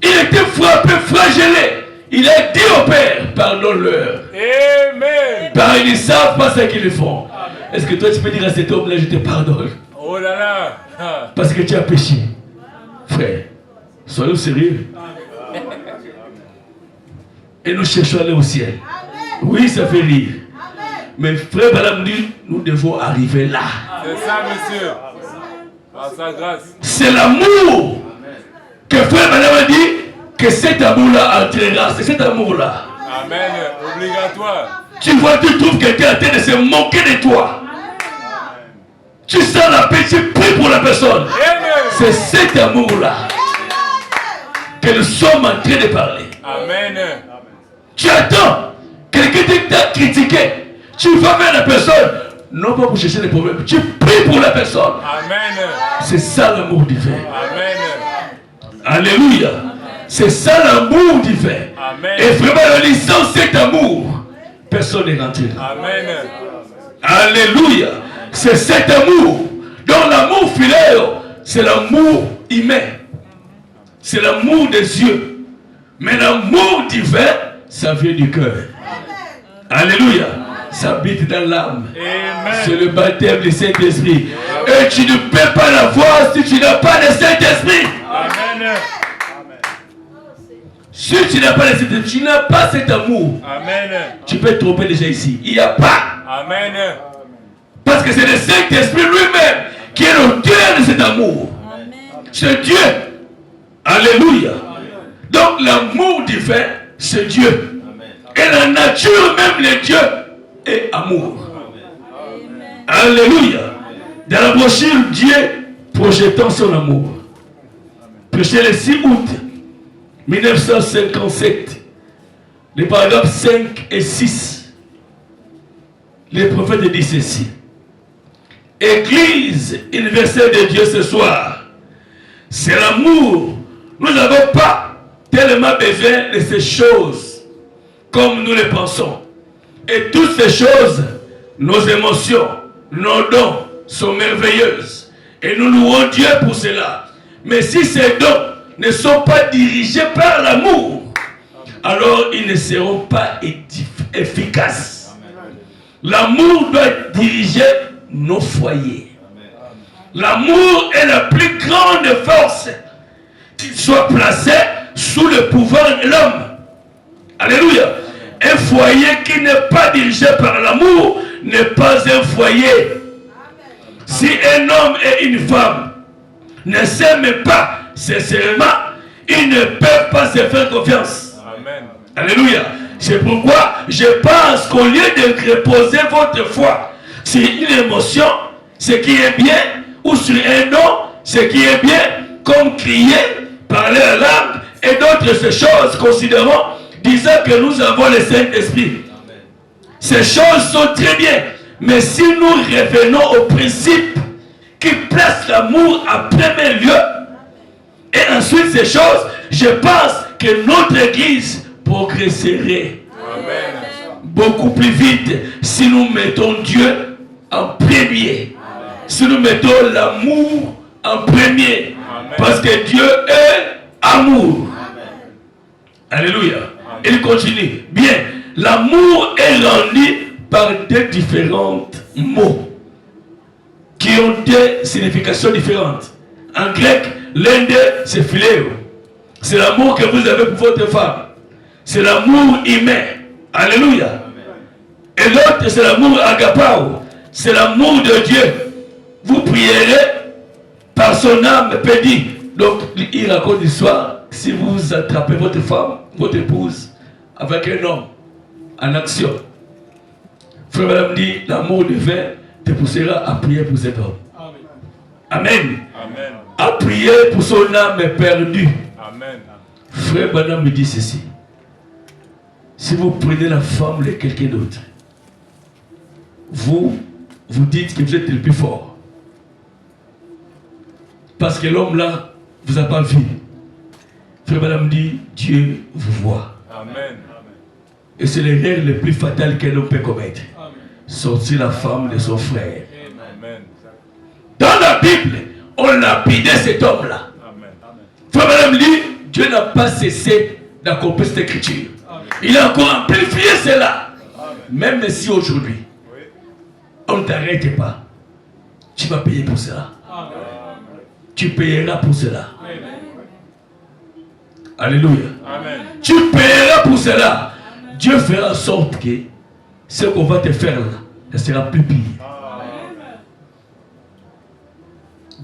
il était frappé, flagellé. Il a dit au Père, pardonne-leur. Amen. Car ils ne savent pas ce qu'ils font. Est-ce que toi tu peux dire à cet homme-là, je te pardonne? Oh là là. Parce que tu as péché. Frère, soyons sérieux. Et nous cherchons à aller au ciel. Oui, ça fait rire. Mais frère Balaam dit, nous devons arriver là. C'est ça, monsieur. Par sa grâce. C'est l'amour que frère Balaam dit que cet amour-là entraînera. C'est cet amour-là. Amen. Obligatoire. Tu vois, tu trouves quelqu'un en train de se moquer de toi. Tu sens la paix, tu pries pour la personne. C'est cet amour-là que nous sommes en train de parler. Amen. Tu attends, quelqu'un t'a critiqué. Tu vas vers la personne, non pas pour chercher des problèmes, tu pries pour la personne. Amen. C'est ça l'amour divin. Amen. Alléluia. C'est ça l'amour divin. Amen. Et vraiment, sans cet amour, personne n'est rentré là. Amen. Alléluia. C'est cet amour. Donc l'amour philéo, c'est l'amour humain. C'est l'amour des yeux. Mais l'amour divin, ça vient du cœur. Alléluia. Ça habite dans l'âme. C'est le baptême du Saint-Esprit. Et tu ne peux pas l'avoir si tu n'as pas le Saint-Esprit. Amen. Si tu n'as pas le Saint-Esprit, tu n'as pas cet amour. Amen. Tu peux te tromper déjà ici. Il n'y a pas. Amen. Parce que c'est le Saint-Esprit lui-même qui est l'auteur de cet amour. C'est Dieu. Alléluia. Donc l'amour divin, c'est Dieu. Et la nature même de Dieu est amour. Alléluia. Dans la brochure, Dieu projetant son amour. Prêché le 6 août 1957. Les paragraphes 5 et 6. Les prophètes disent ceci. Église universelle de Dieu ce soir, c'est l'amour. Nous n'avons pas tellement besoin de ces choses comme nous les pensons. Et toutes ces choses, nos émotions, nos dons sont merveilleuses. Et nous louons Dieu pour cela. Mais si ces dons ne sont pas dirigés par l'amour, alors ils ne seront pas efficaces. L'amour doit diriger nos foyers. L'amour est la plus grande force qui soit placée sous le pouvoir de l'homme. Alléluia. Un foyer qui n'est pas dirigé par l'amour n'est pas un foyer. Si un homme et une femme ne s'aiment pas sincèrement, ils ne peuvent pas se faire confiance. Amen. Alléluia. C'est pourquoi je pense qu'au lieu de reposer votre foi sur une émotion, ce qui est bien, ou sur un nom, ce qui est bien, comme crier, parler à l'âme, et d'autres choses, considérons, disant que nous avons le Saint-Esprit. Ces choses sont très bien, mais si nous revenons au principe qui place l'amour en premier lieu, et ensuite ces choses, je pense que notre Église progresserait beaucoup plus vite si nous mettons Dieu en premier. Si nous mettons l'amour en premier. Amen. Parce que Dieu est amour. Amen. Alléluia. Amen. Il continue. Bien, l'amour est rendu par deux différents mots qui ont des significations différentes. En grec, l'un d'eux, c'est philéo. C'est l'amour que vous avez pour votre femme. C'est l'amour humain. Alléluia. Amen. Et l'autre, c'est l'amour agapao. C'est l'amour de Dieu. Vous prierez par son âme pédie. Donc, il raconte l'histoire. Si vous attrapez votre femme, votre épouse, avec un homme en action, frère madame dit, l'amour divin te poussera à prier pour cet homme. Amen. Amen. À prier pour son âme perdue. Amen. Frère madame me dit ceci. Si vous prenez la femme de quelqu'un d'autre, vous dites que vous êtes le plus fort. Parce que l'homme là vous a pas vu. Frère madame dit, Dieu vous voit. Amen. Et c'est l'erreur le plus fatal qu'un homme peut commettre. Amen. Sortir la femme de son frère. Amen. Dans la Bible, on lapidait cet homme-là. Frère madame dit, Dieu n'a pas cessé d'accomplir cette écriture. Amen. Il a encore amplifié cela. Amen. Même si aujourd'hui, on ne t'arrête pas, tu vas payer pour cela. Amen. Tu payeras pour cela. Amen. Alléluia. Amen. Tu payeras pour cela. Amen. Dieu fera en sorte que ce qu'on va te faire là, ça sera plus pire. Amen.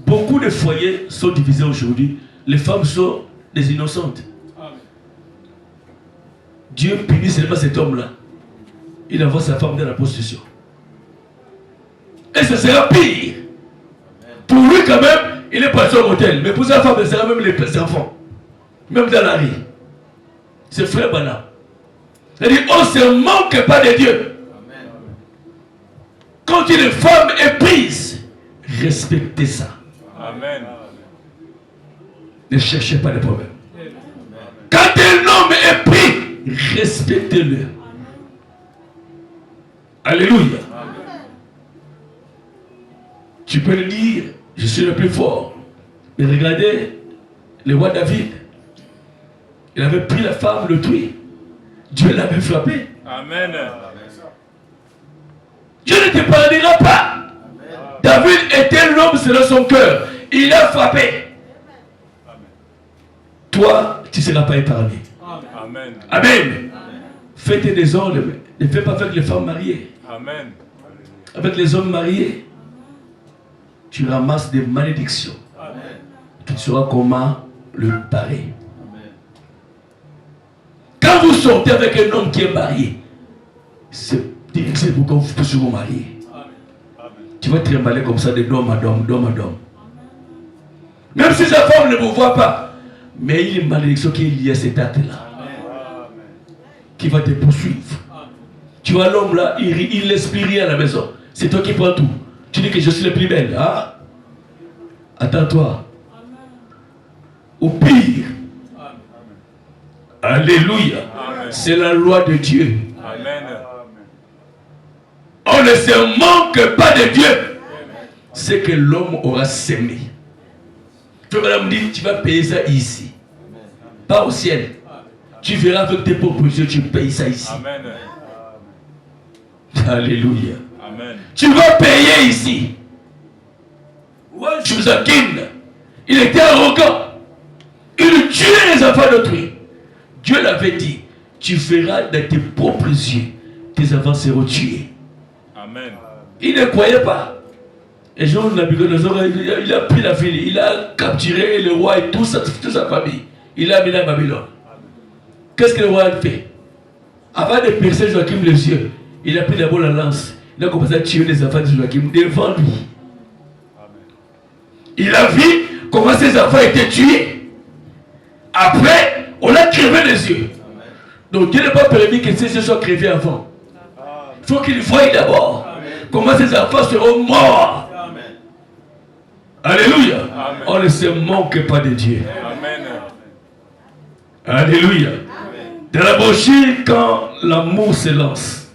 Beaucoup de foyers sont divisés aujourd'hui. Les femmes sont des innocentes. Amen. Dieu punit seulement cet homme-là. Il envoie sa femme dans la prostitution. Et ce sera pire. Amen. Pour lui quand même, il est parti au hôtel. Mais pour sa femme, ce sera même les enfants. Même dans la rue. C'est frère Bana. C'est-à-dire, on ne se manque pas de Dieu. Amen. Quand une femme est prise, respectez ça. Amen. Ne cherchez pas de problème. Amen. Quand un homme est pris, respectez-le. Alléluia. Amen. Tu peux le dire, je suis le plus fort. Mais regardez, le roi David, il avait pris la femme, le tuer. Dieu l'avait frappé. Amen. Dieu ne te pardonnera pas. Amen. David était l'homme selon son cœur. Il a frappé. Amen. Toi, tu ne seras pas épargné. Amen. Amen. Amen. Faites des ordres. Ne faites pas avec les femmes mariées. Amen. Avec les hommes mariés, tu ramasses des malédictions. Amen. Tu sauras comment le parer. Quand vous sortez avec un homme qui est marié, c'est pourquoi vous pouvez vous marier. Tu vas trimballer comme ça de d'homme à d'homme, d'homme à d'homme. Même si sa femme ne vous voit pas, mais il y a une malédiction qui est liée à cet acte-là, qui va te poursuivre. Tu vois l'homme là, il n'explique rien à la maison. C'est toi qui prends tout. Tu dis que je suis la plus belle. Ah? Attends-toi. Au pire. Alléluia. C'est la loi de Dieu. Amen. On ne se manque pas de Dieu. C'est que l'homme aura sémé. Tu vas me dire, tu vas payer ça ici. Pas au ciel. Tu verras avec tes propres yeux, tu payes ça ici. Amen. Alléluia. Amen. Tu vas payer ici. Josakin, il était arrogant. Il tuait les enfants d'autrui. Dieu l'avait dit, tu verras dans tes propres yeux, tes enfants seront tués. Amen. Amen. Il ne croyait pas. Et Jean Nabucodonosor, il a pris la ville, il a capturé le roi et toute sa famille. Il l'a mis à Babylone. Qu'est-ce que le roi a fait? Avant de percer Joachim les yeux, il a pris d'abord la lance. Il a commencé à tuer les enfants de Joachim devant lui. Il a vu comment ses enfants étaient tués. Après, on a crevé les yeux. Donc Dieu n'a pas permis que ces yeux soient crevés avant. Il faut qu'il voie d'abord comment ses enfants seront morts. Alléluia. Amen. On ne se manque pas de Dieu. Amen. Alléluia. Dans la brochure, quand l'amour se lance,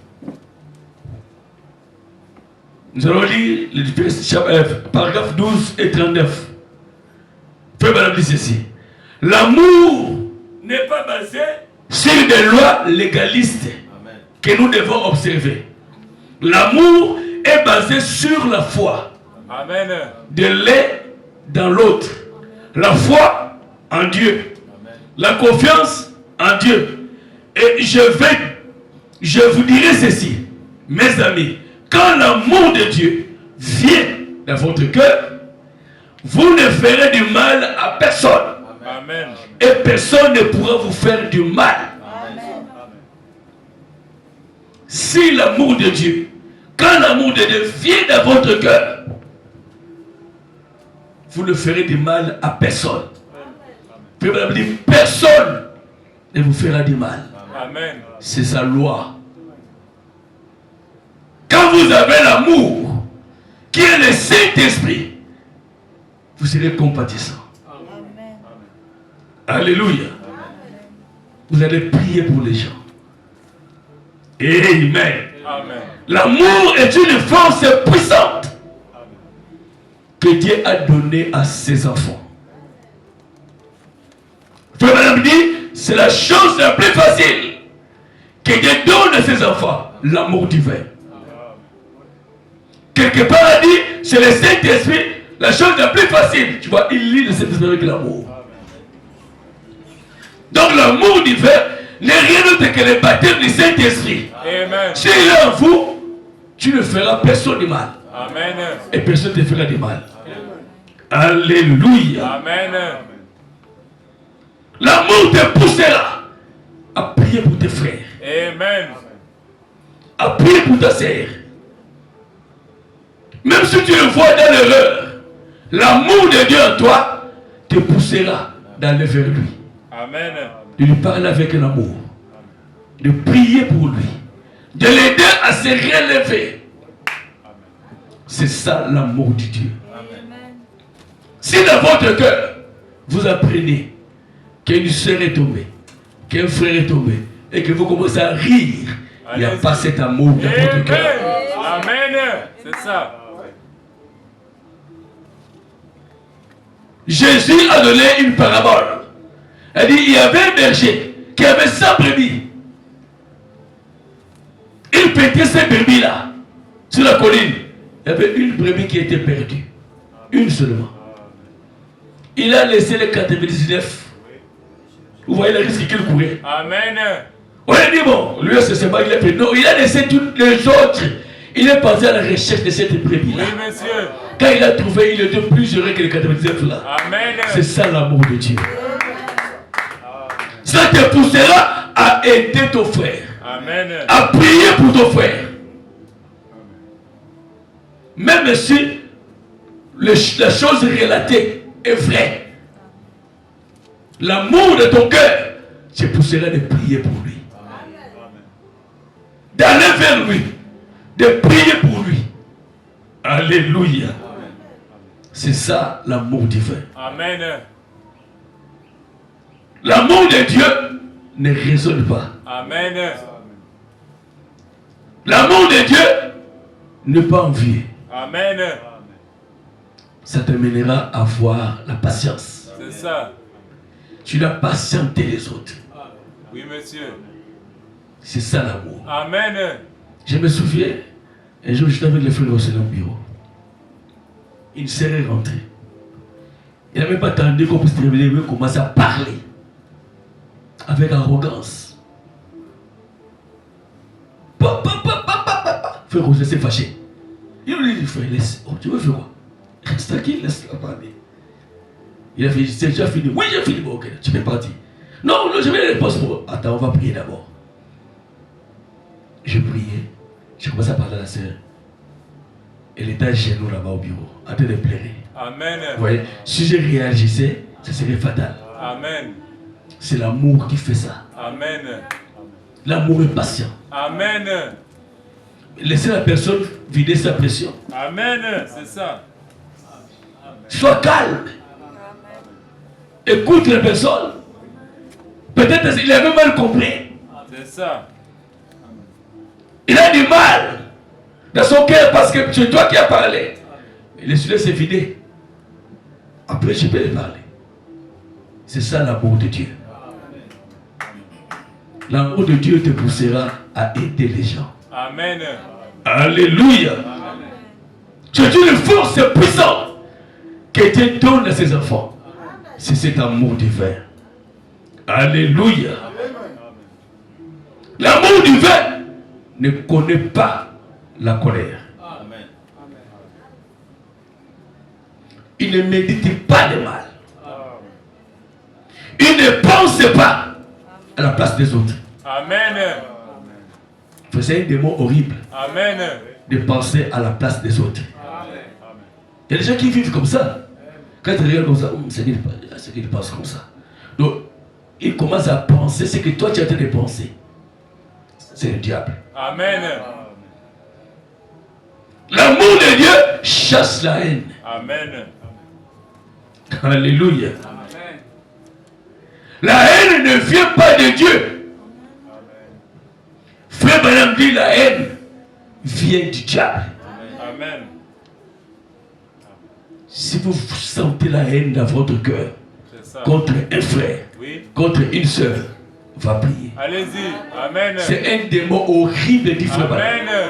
nous allons lire le paragraphe 12 et 39. Frère Madame dit ceci. L'amour n'est pas basé sur des lois légalistes que nous devons observer. L'amour est basé sur la foi. Amen. De l'un dans l'autre. La foi en Dieu. La confiance en Dieu. Et je vous dirai ceci, mes amis, quand l'amour de Dieu vient dans votre cœur, vous ne ferez du mal à personne. Amen. Et personne ne pourra vous faire du mal. Amen. Si l'amour de Dieu, quand l'amour de Dieu vient dans votre cœur, vous ne ferez du mal à personne. Puis Madame dit, personne ne vous fera du mal. Amen. C'est sa loi. Quand vous avez l'amour, qui est le Saint-Esprit, vous serez compatissant. Amen. Alléluia. Vous allez prier pour les gens. Amen. Amen. L'amour est une force puissante que Dieu a donnée à ses enfants. Frère Madame dit, c'est la chose la plus facile que Dieu donne à ses enfants, l'amour divin. Quelque part, elle dit, c'est le Saint-Esprit, la chose la plus facile. Tu vois, il lit le Saint-Esprit avec l'amour. Donc l'amour divin n'est rien d'autre que le baptême du Saint-Esprit. Amen. S'il est en vous, tu ne feras personne du mal. Amen. Et personne ne te fera du mal. Alléluia. Amen. L'amour te poussera à prier pour tes frères, Amen. à prier pour ta sœur. Même si tu le vois dans l'erreur, l'amour de Dieu en toi te poussera d'aller vers lui, Amen. de lui parler avec l'amour, de prier pour lui, de l'aider à se relever. C'est ça l'amour de Dieu. Si dans votre cœur, vous apprenez qu'une sœur est tombée, qu'un frère est tombé, et que vous commencez à rire, il n'y a pas cet amour dans votre cœur. Amen. C'est ça. Jésus a donné une parabole. Elle dit, il y avait un berger qui avait 100 brebis. Il pétait ces brebis-là sur la colline. Il y avait une brebis qui était perdue. Une seulement. Il a laissé les 99. Vous voyez le risque qu'il courait. Amen. On a dit, bon, lui, c'est pas qu'il a fait. Non, il a laissé toutes les autres. Il est parti à la recherche de cette brebis-là. Oui, monsieur. Quand il a trouvé, il était plus heureux que les 99 là. Amen. C'est ça l'amour de Dieu. Ça te poussera à aider ton frère, Amen. à prier pour ton frère. Même si la chose relatée est vraie, l'amour de ton cœur te poussera de prier pour lui, d'aller vers lui, de prier pour lui. Alléluia. C'est ça l'amour divin. Amen. L'amour de Dieu ne raisonne pas. Amen. L'amour de Dieu ne pas envier. Amen. Ça te mènera à avoir la patience. C'est ça. Tu dois patienter les autres. Oui, monsieur. C'est ça l'amour. Amen. Je me souviens, un jour j'étais avec les frères au bureau. Il serait rentré. Il n'avait pas attendu qu'on puisse réveiller, il commence à parler avec arrogance. Frère frère José s'est fâché. Il lui dit, frère, laisse. Oh, tu veux faire quoi? Reste tranquille, laisse-la parler. Il a fait, c'est déjà fini. Oui, j'ai fini. Bon, ok, tu peux partir. Non, non, je vais les réponses pour. Attends, on va prier d'abord. Je priais. J'ai commencé à parler à la sœur. Elle était chez nous là-bas au bureau, en train de pleurer. Amen. Vous voyez, si je réagissais, ça serait fatal. Amen. C'est l'amour qui fait ça. Amen. L'amour est patient. Amen. Laissez la personne vider sa pression. Amen. C'est ça. Sois calme. Écoute la personne. Peut-être qu'il avait mal compris. C'est ça. Il a du mal dans son cœur parce que c'est toi qui as parlé. Et le silence s'est vidé. Après, je peux lui parler. C'est ça l'amour de Dieu. L'amour de Dieu te poussera à aider les gens. Amen. Alléluia. C'est une force puissante que Dieu donne à ses enfants. C'est cet amour divin. Alléluia. L'amour divin ne connaît pas la colère. Il ne médite pas le mal. Il ne pense pas à la place des autres. Amen. C'est un démon horrible. Amen. De penser à la place des autres. Il y a des gens qui vivent comme ça. Quand ils regardent comme ça, c'est qu'ils pensent comme ça. Donc, ils commencent à penser ce que toi tu as en train de penser. C'est le diable. Amen. L'amour de Dieu chasse la haine. Amen. Alléluia. La haine ne vient pas de Dieu. Frère Branham dit la haine vient du diable. Amen. Si vous sentez la haine dans votre cœur contre un frère, oui, contre une soeur, va prier. Allez-y. Amen. C'est un démon horrible, dit frère Branham. Amen.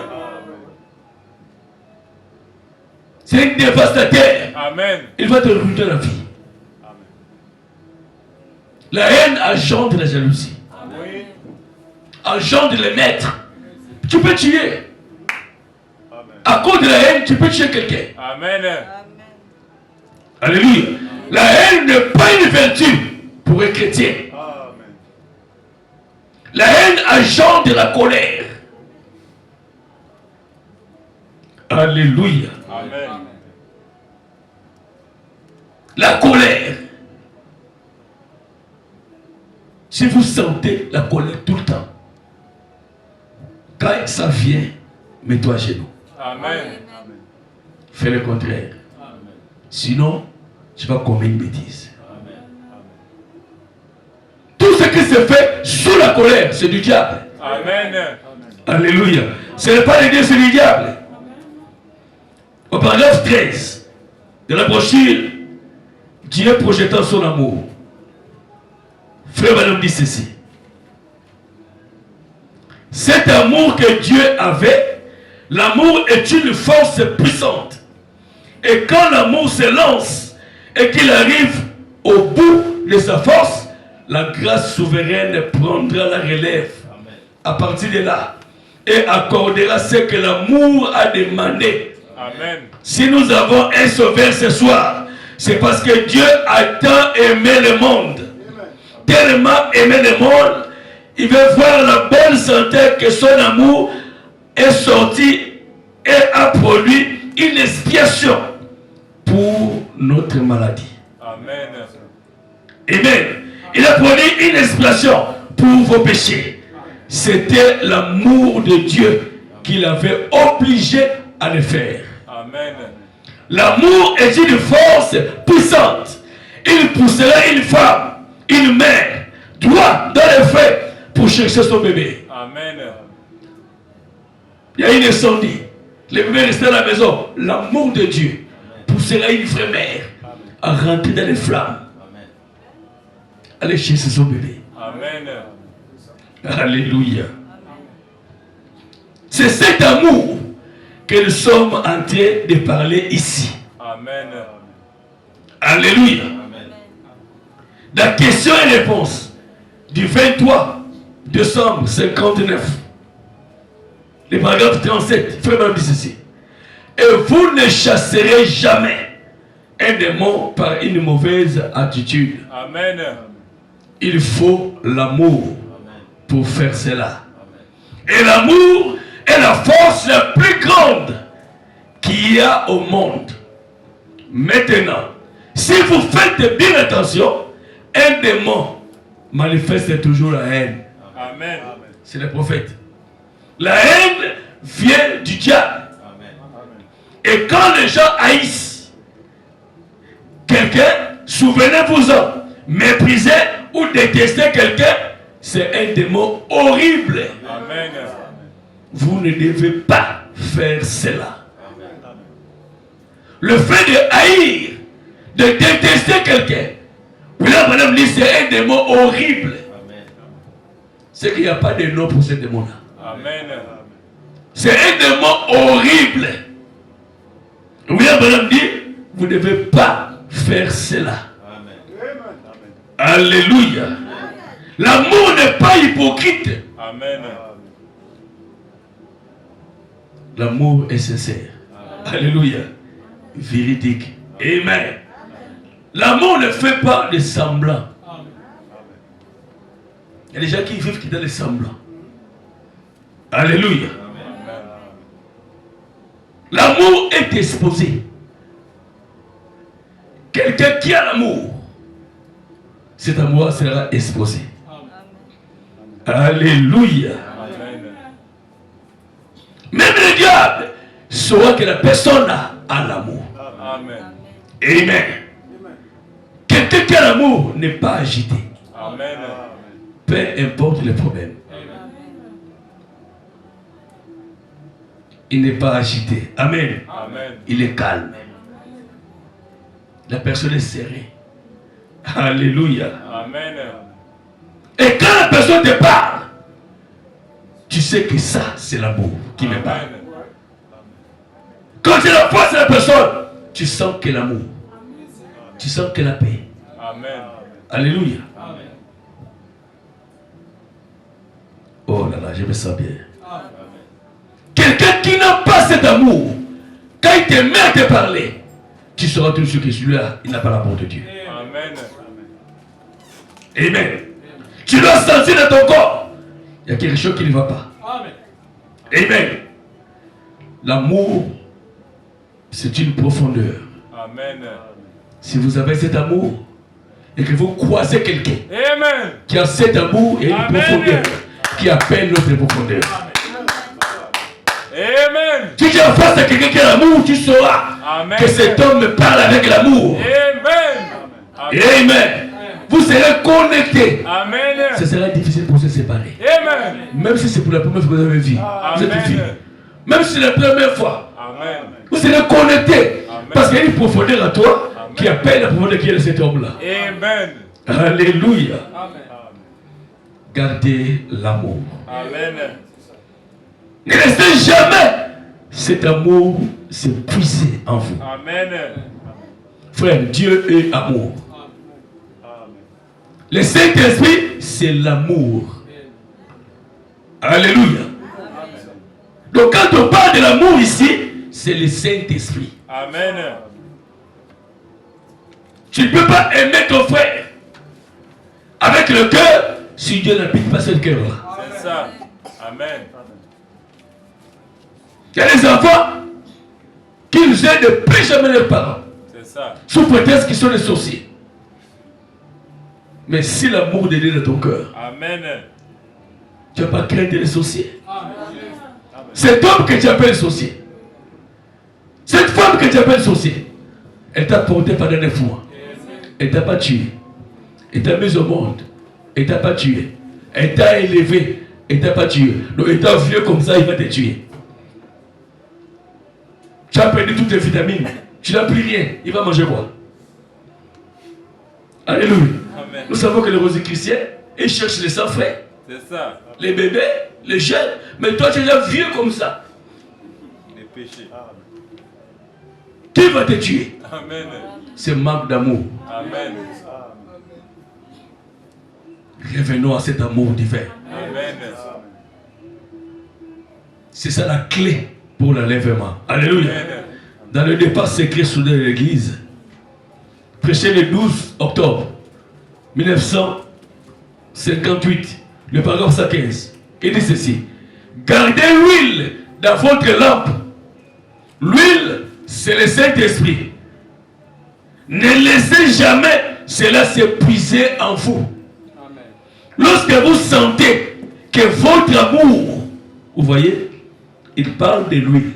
C'est un dévastateur. Amen. Il va te ruiner la vie. Amen. La haine engendre la jalousie. Oui. Engendre les maîtres. Tu peux tuer. Amen. À cause de la haine, tu peux tuer quelqu'un. Amen. Alléluia. La haine n'est pas une vertu pour un chrétien. Amen. La haine engendre la colère. Alléluia. Amen. La colère. Si vous sentez la colère tout le temps, quand ça vient, mets-toi à genoux. Amen. Fais le contraire. Sinon, tu vas commettre une bêtise. Tout ce qui se fait sous la colère, c'est du diable. Amen. Alléluia. Ce n'est pas de Dieu, c'est du diable. Au paragraphe 13 de la brochure, Dieu projetant son amour. Frère Branham dit ceci. Cet amour que Dieu avait, l'amour est une force puissante. Et quand l'amour se lance et qu'il arrive au bout de sa force, la grâce souveraine prendra la relève. Amen. À partir de là, et accordera ce que l'amour a demandé. Amen. Si nous avons un sauveur ce soir, c'est parce que Dieu a tant aimé le monde. Tellement aimé le monde, il veut voir la bonne santé que son amour est sorti et a produit une expiation pour notre maladie. Amen. Amen. Il a produit une expiation pour vos péchés. C'était l'amour de Dieu qui l'avait obligé à le faire. Amen. L'amour est une force puissante. Il poussera une femme, une mère, droit dans les frais pour chercher son bébé. Amen. Il y a une incendie. Le bébé restait à la maison. L'amour de Dieu poussera une vraie mère à rentrer dans les flammes. Aller chercher son bébé. Amen. Alléluia. C'est cet amour que nous sommes en train de parler ici. Amen. Alléluia. La question et réponse du 23 décembre 59. Le paragraphe 37, frère Branham dit ceci. Et vous ne chasserez jamais un démon par une mauvaise attitude. Amen. Il faut l'amour pour faire cela. Et l'amour est la force la plus grande qu'il y a au monde. Maintenant, si vous faites bien attention, un démon manifeste toujours la haine. Amen. C'est le prophète. La haine vient du diable. Et quand les gens haïssent quelqu'un, souvenez-vous-en, mépriser ou détester quelqu'un, c'est un démon horrible. Amen. Vous ne devez pas faire cela. Le fait de haïr, de détester quelqu'un, William Branham dit c'est un démon horrible. C'est qu'il n'y a pas de nom pour ce démon-là. Amen. C'est un démon horrible. William Branham dit vous ne devez pas faire cela. Alléluia. L'amour n'est pas hypocrite. Amen. L'amour est sincère. Alléluia. Véridique. Amen. L'amour ne fait pas de semblant. Il y a des gens qui vivent qui dans les semblants. Alléluia. L'amour est exposé. Quelqu'un qui a l'amour, cet amour sera exposé. Alléluia. Même le diable saura que la personne a l'amour. Amen. Amen. Quelqu'un qui a l'amour n'est pas agité. Amen. Peu importe les problèmes. Il n'est pas agité. Amen. Amen. Il est calme. La personne est serrée. Alléluia. Amen. Et quand la personne te parle, tu sais que ça, c'est l'amour qui me parle. Amen. Quand tu es la face de la personne, tu sens que l'amour. Tu sens que la paix. Amen. Alléluia. Amen. Oh là là, je me sens bien. Quelqu'un qui n'a pas cet amour, quand il te met à te parler, tu sauras tout ce que celui-là, il n'a pas l'amour de Dieu. Amen. Amen. Tu dois sentir dans ton corps, il y a quelque chose qui ne va pas. Amen. L'amour, c'est une profondeur. Amen. Si vous avez cet amour et que vous croisez quelqu'un Amen. qui a cet amour et une Amen. profondeur qui appelle notre profondeur. Amen. Si tu es en face de quelqu'un qui a l'amour, tu sauras Amen. que cet homme me parle avec l'amour. Amen. Amen. Vous serez connectés. Amen. Ce sera difficile pour se séparer. Amen. Même si c'est pour la première fois que vous avez vu. Vous êtes Amen. filles. Même si c'est la première fois. Amen. Vous serez connectés. Amen. Parce qu'il y a une profondeur à toi Amen. qui appelle la profondeur qui est de cet homme-là. Amen. Alléluia. Amen. Gardez l'amour. Amen. Ne laissez jamais cet amour se puiser en vous. Amen. Frère, Dieu est amour. Le Saint-Esprit, c'est l'amour. Alléluia. Donc quand on parle de l'amour ici, c'est le Saint-Esprit. Amen. Tu ne peux pas aimer ton frère avec le cœur si Dieu n'habite pas ce cœur-là. C'est ça. Amen. Il y a des enfants qui nous aident de plus jamais leurs parents. C'est ça. Sous prétexte qu'ils sont des sorciers. Mais si l'amour de Dieu est dans ton cœur, Amen. tu n'as pas crainte les sorciers. Cet homme que tu appelles sorcier, cette femme que tu appelles sorcier, elle t'a porté pendant 9 mois. Elle t'a pas tué. Elle t'a mis au monde. Elle t'a pas tué. Elle t'a élevé. Elle t'a pas tué. Donc étant vieux comme ça, il va te tuer. Tu as perdu toutes tes vitamines. Tu n'as plus rien. Il va manger quoi? Alléluia. Amen. Nous savons que les rosicruciens, ils cherchent les sans-frères. C'est ça. Les bébés, les jeunes. Mais toi, tu es déjà vieux comme ça. Les péchés. Qui va te tuer? Amen. C'est manque d'amour. Amen. Revenons à cet amour divin. Amen. C'est ça la clé pour l'enlèvement. Alléluia. Dans le départ secret soudain de l'église, prêché le 12 octobre 1958, le paragraphe 115, il dit ceci: gardez l'huile dans votre lampe. L'huile, c'est le Saint-Esprit. Ne laissez jamais cela s'épuiser en vous. Amen. Lorsque vous sentez que votre amour, vous voyez, il parle de l'huile.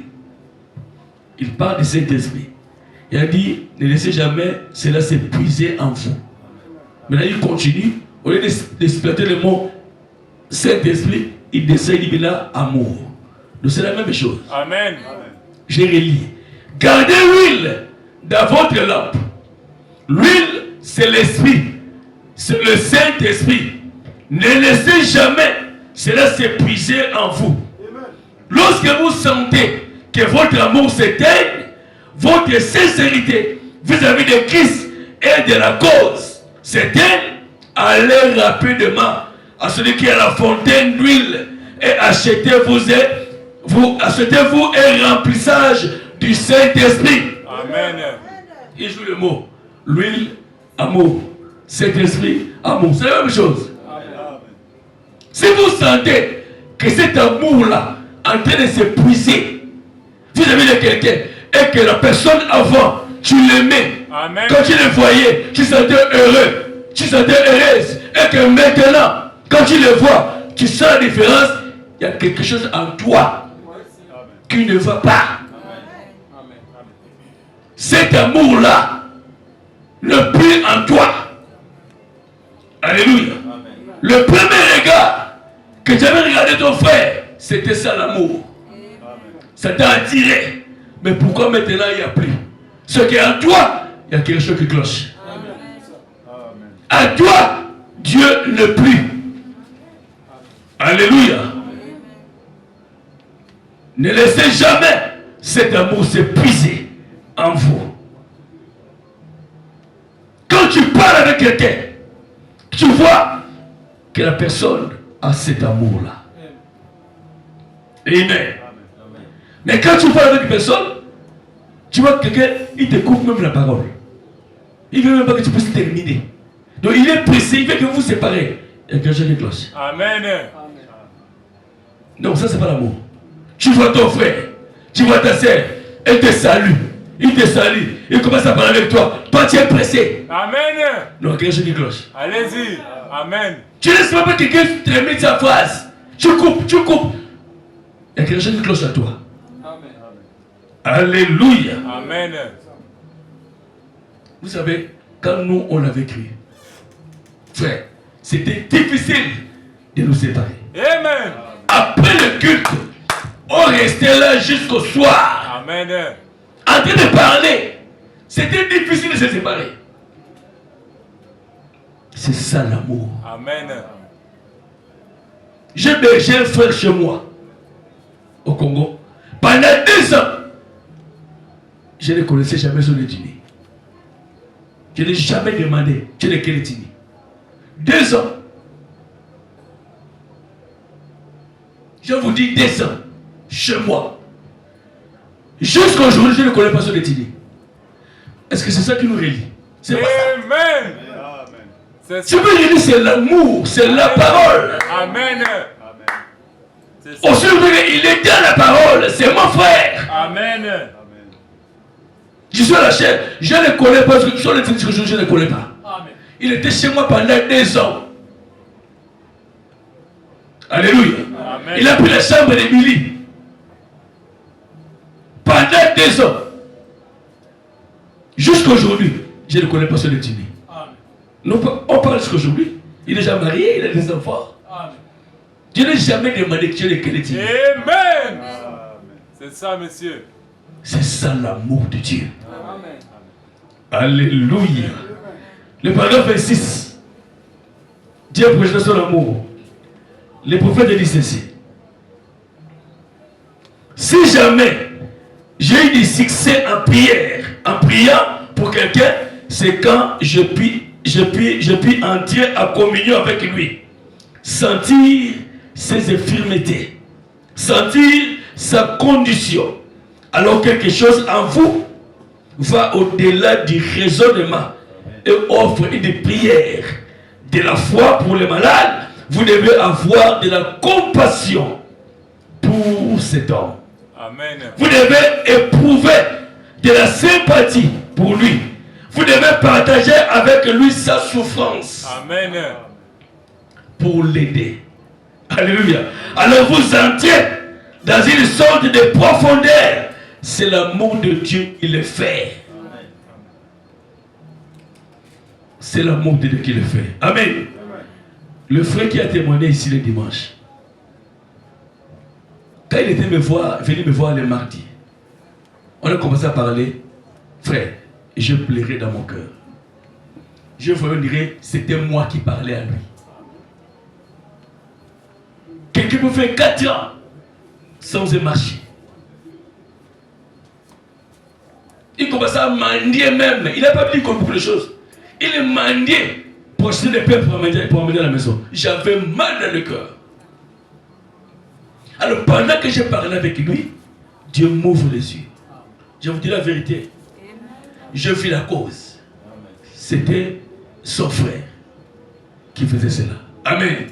Il parle du Saint-Esprit. Il a dit, ne laissez jamais cela s'épuiser en vous. Maintenant, il continue. Au lieu d'exploiter le mot Saint-Esprit, il décide, il dit là, amour. Donc c'est la même chose. Amen. J'ai relis. Gardez l'huile dans votre lampe. L'huile, c'est l'esprit. C'est le Saint-Esprit. Ne laissez jamais cela s'épuiser en vous. Lorsque vous sentez que votre amour s'éteigne, votre sincérité vis-à-vis de Christ et de la cause s'éteigne, allez rapidement à celui qui est à la fontaine d'huile et achetez-vous un remplissage du Saint-Esprit. Amen. Il joue le mot. L'huile, amour. Saint-Esprit, amour. C'est la même chose. Amen. Si vous sentez que cet amour-là est en train de s'épuiser vis-à-vis de quelqu'un et que la personne avant, tu l'aimais, quand tu le voyais, tu sentais heureux, tu sentais heureuse, et que maintenant, quand tu le vois, tu sens la différence, il y a quelque chose en toi qui ne va pas. Cet amour-là ne plus en toi. Alléluia. Amen. Le premier regard que tu avais regardé ton frère, c'était ça l'amour. Ça t'a attiré. Mais pourquoi maintenant il n'y a plus? Ce qui est en toi, il y a quelque chose qui cloche. Amen. À toi, Dieu ne plus. Alléluia. Amen. Ne laissez jamais cet amour s'épuiser en vous. Quand tu parles avec quelqu'un, tu vois que la personne a cet amour-là. Amen. Mais quand tu parles avec une personne, tu vois que quelqu'un, il te coupe même la parole. Il ne veut même pas que tu puisses terminer. Donc il est pressé, il veut que vous vous séparez. Il y a quelque chose qui cloche. Amen. Non, ça c'est pas l'amour. Tu vois ton frère, tu vois ta sœur, elle te salue. Il te salue, il commence à parler avec toi. Toi, tu es pressé. Amen. Non, quelque chose qui cloche. Allez-y. Amen. Tu ne laisses pas quelqu'un terminer sa phrase. Tu coupes. Il y a quelque chose qui cloche à toi. Amen. Alléluia. Amen. Vous savez, quand nous, on l'avait écrit, frère, c'était difficile de nous séparer. Amen. Après le culte, on restait là jusqu'au soir. Amen. En train de parler, c'était difficile de se séparer. C'est ça l'amour. Amen. J'ai bergé un frère chez moi, au Congo. Pendant 2 ans, je ne connaissais jamais son ethnie. Je n'ai jamais demandé tu es de quelle ethnie. 2 ans. Je vous dis 2 ans, chez moi. Jusqu'à aujourd'hui, je ne connais pas son ethnie. Est-ce que c'est ça qui nous relie? C'est pas ça. Amen. Tu veux dire c'est l'amour, c'est la parole. Amen. Aujourd'hui, il est dans la parole, c'est mon frère. Amen. Je suis à la chair, je ne connais pas, son ethnie que je ne connais pas. Amen. Il était chez moi pendant 2 ans. Alléluia. Amen. Il a pris la chambre d'Émilie. Pendant 2 ans. Jusqu'à aujourd'hui, je ne connais pas son ethnie. On parle jusqu'à aujourd'hui. Il est déjà marié, il a des enfants. Amen. Je n'ai jamais demandé que tu es de quelle ethnie. Amen. C'est ça, monsieur. C'est ça l'amour de Dieu. Amen. Alléluia. Le paragraphe 26. Dieu a projeté son amour. Le prophète dit ceci. Si jamais j'ai eu du succès en prière, en priant pour quelqu'un, c'est quand je puis entrer en communion avec lui. Sentir ses infirmités. Sentir sa condition. Alors quelque chose en vous va au-delà du raisonnement et offre des prières, de la foi pour les malades. Vous devez avoir de la compassion pour cet homme. Amen. Vous devez éprouver de la sympathie pour lui. Vous devez partager avec lui sa souffrance. Amen. Pour l'aider. Alléluia. Alors vous entrez dans une sorte de profondeur. C'est l'amour de Dieu qui le fait. C'est l'amour de Dieu qui le fait. Amen. Le frère qui a témoigné ici le dimanche, quand il était venu me voir le mardi, on a commencé à parler. Frère, je pleurais dans mon cœur. Je vous dirais, c'était moi qui parlais à lui. Quelqu'un peut faire 4 ans sans marcher. Il commençait à mendier même. Il n'a pas dit beaucoup de choses. Il est mendié pour acheter des pains pour amener à la maison. J'avais mal dans le cœur. Alors pendant que je parlais avec lui, Dieu m'ouvre les yeux. Je vous dis la vérité. Je vis la cause. C'était son frère qui faisait cela. Amen.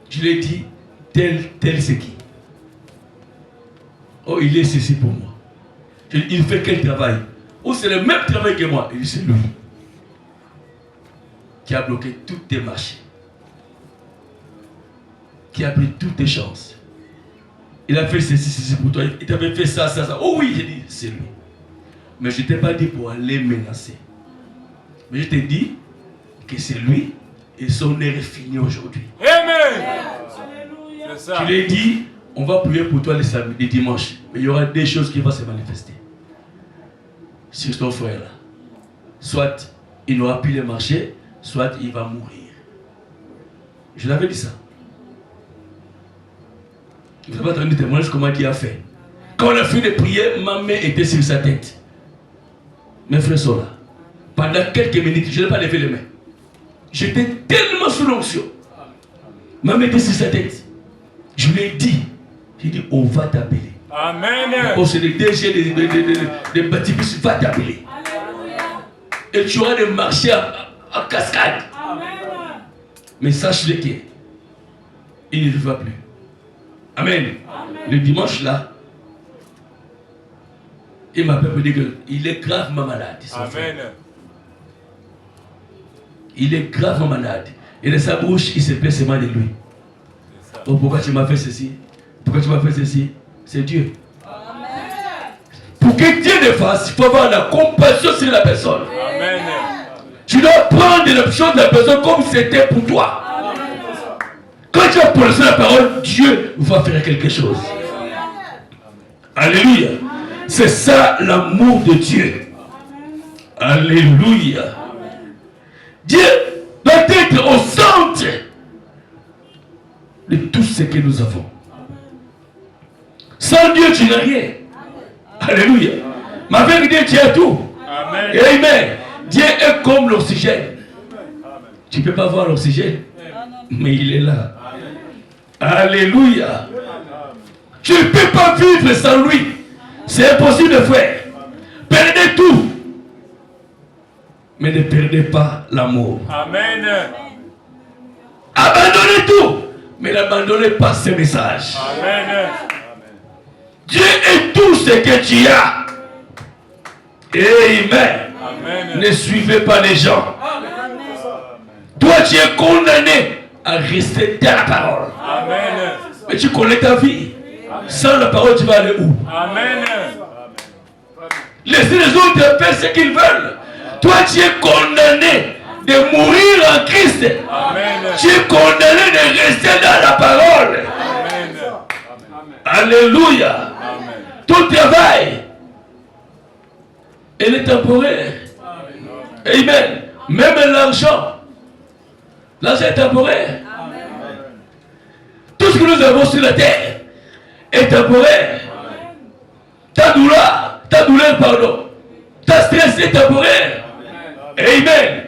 Je lui ai dit, tel c'est qui? Oh, il est ceci pour moi. Je lui ai dit, il fait quel travail? Oh, c'est le même travail que moi. Il dit, c'est lui qui a bloqué toutes tes marchés, qui a pris toutes tes chances. Il a fait ceci pour toi. Il t'avait fait ça. Oh oui, j'ai dit, c'est lui. Mais je ne t'ai pas dit pour aller menacer. Mais je t'ai dit que c'est lui et son heure est finie aujourd'hui. Amen. C'est ça. Je lui ai dit, on va prier pour toi les dimanches. Mais il y aura des choses qui vont se manifester sur ton frère là. Soit il n'aura plus de marché, soit il va mourir. Je l'avais dit ça. Vous n'avez pas entendu le témoignage comment Dieu a fait. Quand on a fini de prier, ma main était sur sa tête. Mes frères sont là. Pendant quelques minutes, je n'ai pas levé les mains. J'étais tellement sous l'onction. Ma main était sur sa tête. Je lui ai dit, j'ai dit, on va t'appeler. Amen. Oh, c'est le DG des bâtiments, va t'appeler. Et tu auras des marchés en cascade. Amen. Mais sache-le qu'il ne va plus. Amen. Amen. Le dimanche là, il m'appelle pour dire qu'il est gravement malade. Amen. Il est gravement malade. Et de sa bouche, il se plaît seulement de lui. Oh, pourquoi tu m'as fait ceci? Pourquoi tu m'as fait ceci? C'est Dieu. Amen. Pour que Dieu le fasse, il faut avoir la compassion sur la personne. Amen. Tu dois prendre l'option de la personne comme c'était pour toi. Amen. Quand tu vas prononcer la parole, Dieu va faire quelque chose. Amen. Alléluia. C'est ça l'amour de Dieu. Amen. Alléluia. Amen. Dieu doit être au centre de tout ce que nous avons. Sans Dieu, tu n'as rien. Alléluia. Mais avec Dieu, tu as tout. Amen. Et amen. Dieu est comme l'oxygène. Tu ne peux pas voir l'oxygène, mais il est là. Amen. Alléluia. Tu ne peux pas vivre sans lui. C'est impossible de faire. Perdez tout. Mais ne perdez pas l'amour. Amen. Abandonnez tout. Mais n'abandonnez pas ce message. Amen. Dieu est tout ce que tu as. Amen. Amen. Ne suivez pas les gens. Amen. Toi, tu es condamné à rester dans la parole. Amen. Mais tu connais ta vie. Amen. Sans la parole, tu vas aller où? Amen. Laissez les autres faire ce qu'ils veulent. Toi, tu es condamné de mourir en Christ. Amen. Tu es condamné de rester dans la parole. Amen. Alléluia. Amen. Tout travail, il est temporaire. Amen. Amen. Même l'argent est temporaire. Amen. Tout ce que nous avons sur la terre est temporaire. Ta douleur, pardon. Ta stress est temporaire. Amen. Amen.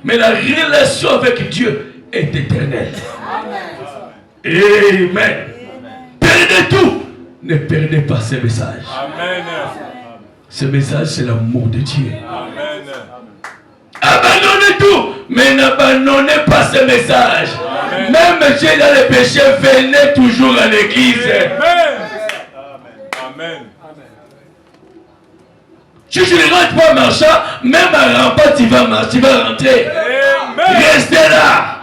Mais la relation avec Dieu est éternelle. Amen. Amen. Perdez tout. Ne perdez pas ce message. Amen. Ce message, c'est l'amour de Dieu. Amen. Abandonnez tout, mais n'abandonnez pas ce message. Amen. Même si dans les péchés, venez toujours à l'église. Amen. Amen. Si tu ne rentres pas marchand, même à rampant, tu vas rentrer. Amen. Restez là.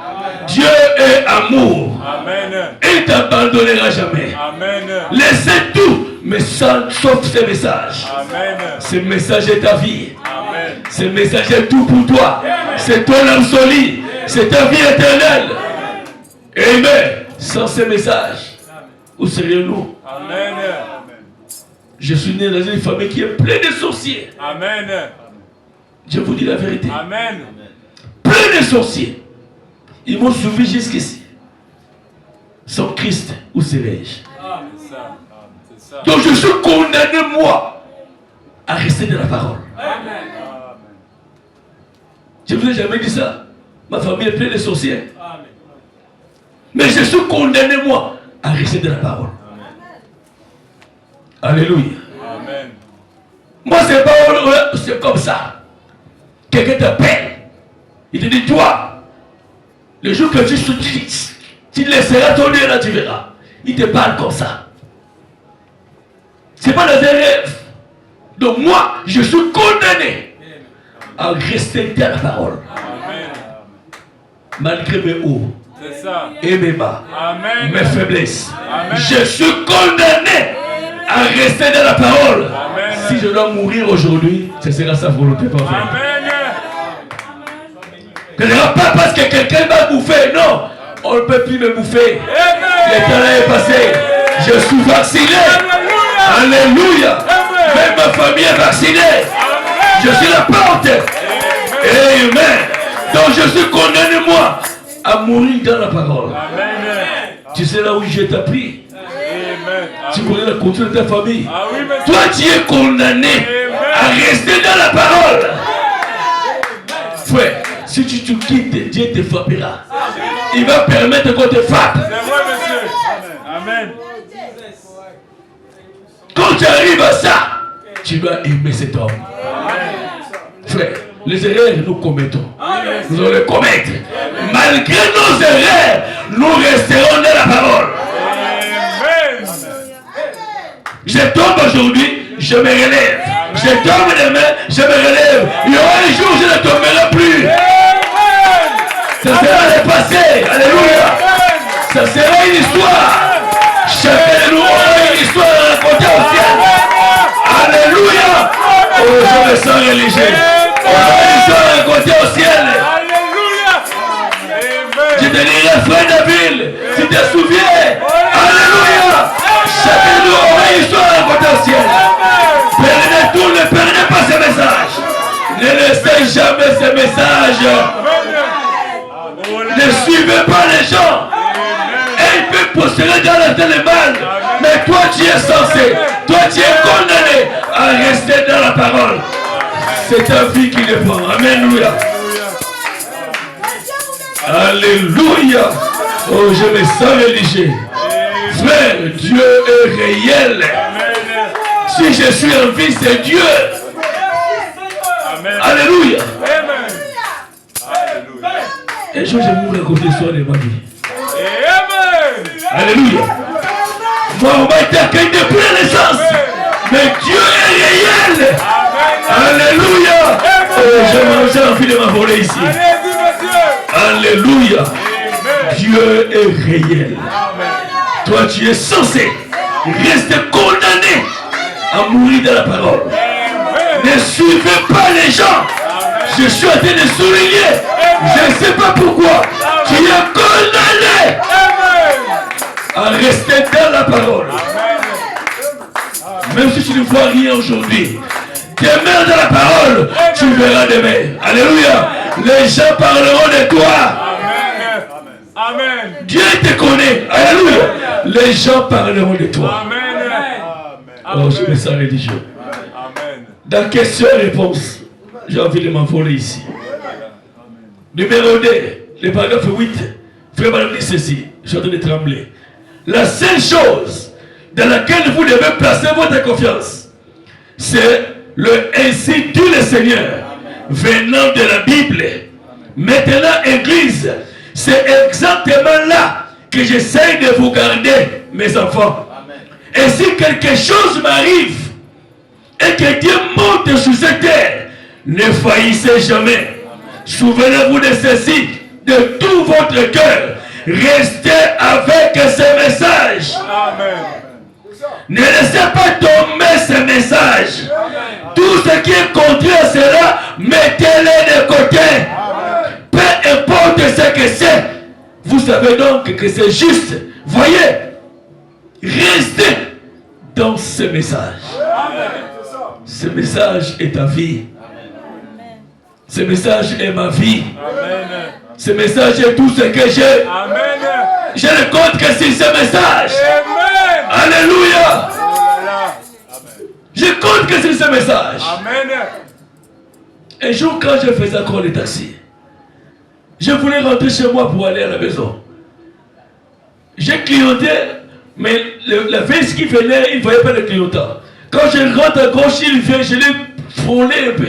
Dieu est amour. Amen. Il ne t'abandonnera jamais. Amen. Laissez tout, mais sauf ce message. Amen. Ce message est ta vie. Amen. Ce message est tout pour toi. C'est ton absolu. C'est ta vie éternelle. Amen. Sans ce message, où serions-nous? Amen. Je suis né dans une famille qui est pleine de sorciers. Amen. Je vous dis la vérité. Amen. Plein de sorciers. Ils m'ont suivi jusqu'ici. Sans Christ, où serais-je? C'est ça. C'est ça. Donc je suis condamné, moi, à rester dans la parole. Amen. Je ne vous ai jamais dit ça. Ma famille est pleine de sorciers. Mais je suis condamné, moi, à rester dans la parole. Alléluia. Amen. Moi, c'est comme ça. Quelqu'un t'appelle. Il te dit, toi, le jour que tu laisseras ton Dieu là, tu verras. Il te parle comme ça. Ce n'est pas dans un rêve. Donc moi, je suis condamné à rester dans la parole. Amen. Malgré mes hauts C'est ça. et mes bas, Amen. mes faiblesses. Amen. Je suis condamné à rester dans la parole. Amen. Si je dois mourir aujourd'hui, ce sera sa volonté parfaite. Amen. Ce ne sera pas parce que quelqu'un m'a bouffé. Non, on ne peut plus me bouffer. Le temps est passé. Je suis vacciné. Alléluia. Même ma famille est vaccinée. Je suis la porte. Amen. Donc je suis condamné, moi, à mourir dans la parole. Amen. Tu sais là où je t'ai pris. Amen. Tu connais la culture de ta famille. Ah oui, mais Toi, tu es condamné à rester dans la parole. Frère, si tu te quittes, Dieu te frappera. Il va permettre qu'on te frappe. c'est vrai, monsieur. Amen. Quand tu arrives à ça, tu vas aimer cet homme. Frère, les erreurs nous commettons. Nous allons les commettre. Malgré nos erreurs, nous resterons dans la parole. Amen. Je tombe aujourd'hui, je me relève. Je tombe demain, je me relève. Il y aura un jour où je ne tomberai plus. Ça sera le passé. Alléluia. Ça sera une histoire. Chacun de nous aura une histoire à raconter au ciel. Alléluia. Oh, je me sens religieux. On aura une histoire à raconter au ciel. Alléluia. Je Amen. te dirai, frère David, si tu te souviens. Alléluia. Chacun de nous aura une histoire à raconter au ciel. Perdez tout, ne perdez pas ce message. Ne laissez jamais ce message. Ne suivez pas les gens. Et il peut posséder dans la tête le mal. Mais toi tu es censé, toi tu es condamné à rester dans la parole. C'est ta vie qui dépend. Alléluia. Alléluia. Oh, je me sens religieux. Frère, Dieu est réel. Si je suis en vie, c'est Dieu. Amen. Alléluia. Amen. Alléluia. Et je vais vous raconter l'histoire de ma vie. Amen. Alléluia. Moi, on m'a été accueilli depuis la naissance. Mais Dieu est réel. Alléluia. Oh, j'ai envie de m'envoler ici. Alléluia. Dieu est réel. Toi, tu es censé rester condamné à mourir dans la parole. Ne suivez pas les gens. Je suis en train de souligner. Je ne sais pas pourquoi. Tu es condamné à rester dans la parole. Même si tu ne vois rien aujourd'hui, demain dans la parole, tu verras demain. Alléluia. Les gens parleront de toi. Amen. Dieu te connaît. Alléluia. Les gens parleront de toi. Amen. Oh, je me sens religieux. Amen. Dans question-réponse, j'ai envie de m'envoler ici. Numéro 2, le paragraphe 8. Frère, madame dit ceci. Je suis en train de trembler. La seule chose dans laquelle vous devez placer votre confiance. C'est le ainsi dit le Seigneur, venant de la Bible. Maintenant, Église, c'est exactement là que j'essaie de vous garder, mes enfants. Et si quelque chose m'arrive et que Dieu monte sur cette terre, ne faillissez jamais. Souvenez-vous de ceci de tout votre cœur. Restez avec ce message. Amen. Ne laissez pas tomber ce message. Tout ce qui est contraire à cela, mettez-le de côté. Peu importe ce que c'est. Vous savez donc que c'est juste. Voyez, restez dans ce message. Ce message est ta vie. Ce message est ma vie. Ce message est tout ce que j'ai. Je ne compte que sur ce message. Alléluia. Je compte que sur ce message. Un jour, quand je faisais encore les taxis, je voulais rentrer chez moi pour aller à la maison. J'ai clignoté, mais la vis qui venait, il ne voyait pas le clignotant. Quand je rentre à gauche, il vient, je l'ai frôlé un peu.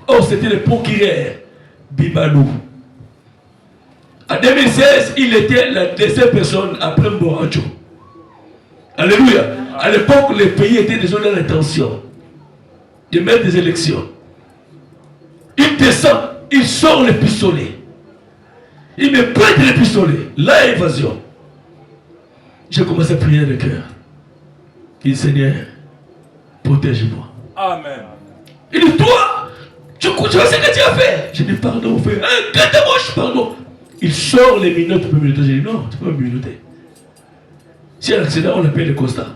Oh, c'était le procureur Bibalou. En 2016, il était la deuxième personne après Morancho. Alléluia. À l'époque, le pays était déjà dans la tension de mettre des élections. Il descend, il sort le pistolet. Il me prête le pistolet. Là, évasion. J'ai commencé à prier le cœur. Il dit, Seigneur, protège-moi. Amen. Il dit, toi, tu vois ce que tu as fait? J'ai dit, pardon, frère. Gardez-moi, pardon. Il sort les minutes pour me minuter. J'ai dit, non, tu peux me minuter. Si il y a un accident, on appelle le constat.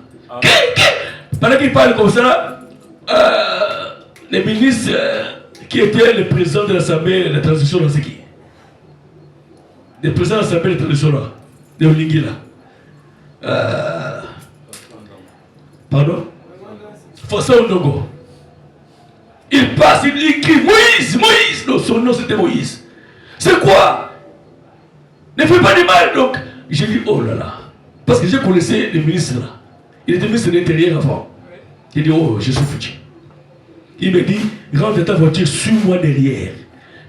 Pendant qu'il parle comme ça, le ministre qui était le président de l'Assemblée de la transition, c'est qui? Le président de l'Assemblée de la transition, de Olingui là. Pardon? Fossa Ondongo. Il passe, il crie Moïse, Moïse. Non, son nom c'était Moïse. C'est quoi? Ne fais pas du mal. Donc, j'ai dit, oh là là. Parce que je connaissais le ministre là. Il était ministre de l'Intérieur avant. Il dit, oh, je suis foutu. Il me dit, rentre dans ta voiture, suis-moi derrière.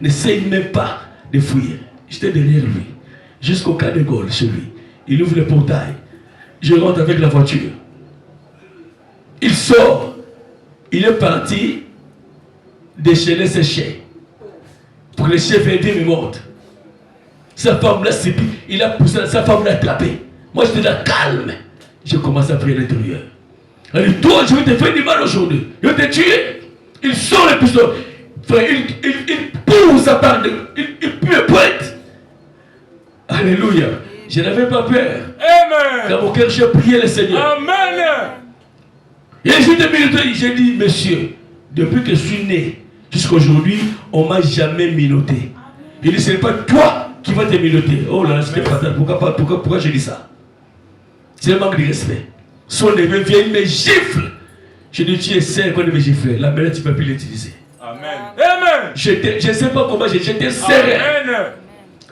N'essaye même pas de fuir. J'étais derrière lui. Jusqu'au cas de Gaulle, chez lui. Il ouvre le portail. Je rentre avec la voiture. Il sort. Il est parti déchaîner ses chiens. Pour que les chiens me montent. Sa femme l'a sépi. Il a poussé, sa femme l'a attrapé. Moi j'étais là calme. J'ai commencé à prier à l'intérieur. Elle dit, toi je vais te faire du mal aujourd'hui. Je vais te tuer. Il sort le pistolet. Frère, il pousse sa part de. Il me pointe. Alléluia. Je n'avais pas peur. Amen. Dans mon cœur, j'ai prié le Seigneur. Amen. Et j'ai dit, monsieur, depuis que je suis né jusqu'à aujourd'hui, on ne m'a jamais minoté. Il dit, ce n'est pas toi qui vas te minoter. Oh là là, c'était fatal. Pourquoi je dis ça? C'est un manque de respect. Son neveu vient, il me gifle. Je dis, tu es sain quand il me gifle. La mêlée, tu ne peux plus l'utiliser. Amen. Amen. Je ne sais pas comment j'étais serein.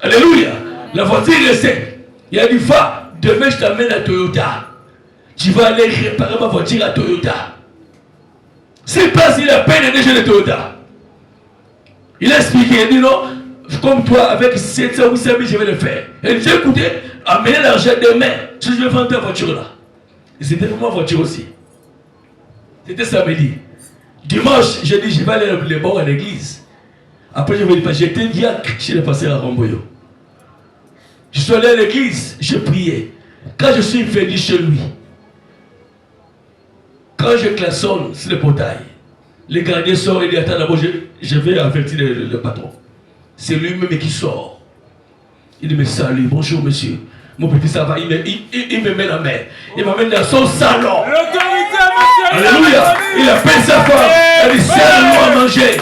Alléluia. La voiture est saine. Il a dit, va, demain je t'amène à Toyota. Tu vas aller réparer ma voiture à Toyota. C'est pas s'il a peine déjà de Toyota. Il a expliqué, il dit non, comme toi, avec 700 ou 5 000, je vais le faire. Et j'ai écouté, amener l'argent demain, je vais vendre ta voiture là. Et c'était pour ma voiture aussi. C'était samedi. Dimanche, j'ai dit, je vais aller les bords à l'église. Après, je vais dire, j'étais diacre chez le pasteur à Romboyo. Je suis allé à l'église, je priais. Quand je suis venu chez lui, quand je klaxonne sur le portail, le gardien sort et dit, attends d'abord, je vais avertir le patron. C'est lui-même qui sort. Il me salue, bonjour monsieur. Mon petit ça va, il me met la main. Il m'amène dans son salon. Alléluia. Il appelle sa femme. Elle dit, serre-nous à manger.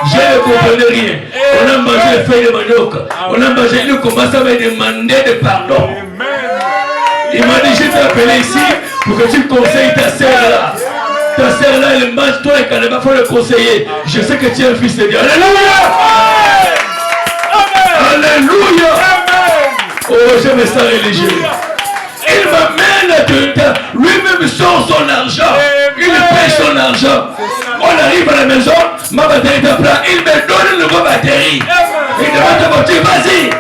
Je ne comprenais rien. On a mangé les feuilles de manioc. On a mangé, il commence à me demander de pardon. Il m'a dit, je t'ai appelé ici pour que tu conseilles ta sœur là. Ta sœur là, elle mange, toi et quand il faut le conseiller. Je sais que tu es un fils de Dieu. Alléluia. Alléluia. Oh, je me sens religieux. Il m'amène à te temps, lui-même sort son argent. Il paye son argent. On arrive à la maison, ma batterie est pleine. Il me donne une nouvelle batterie. Il demande ta voiture, vas-y.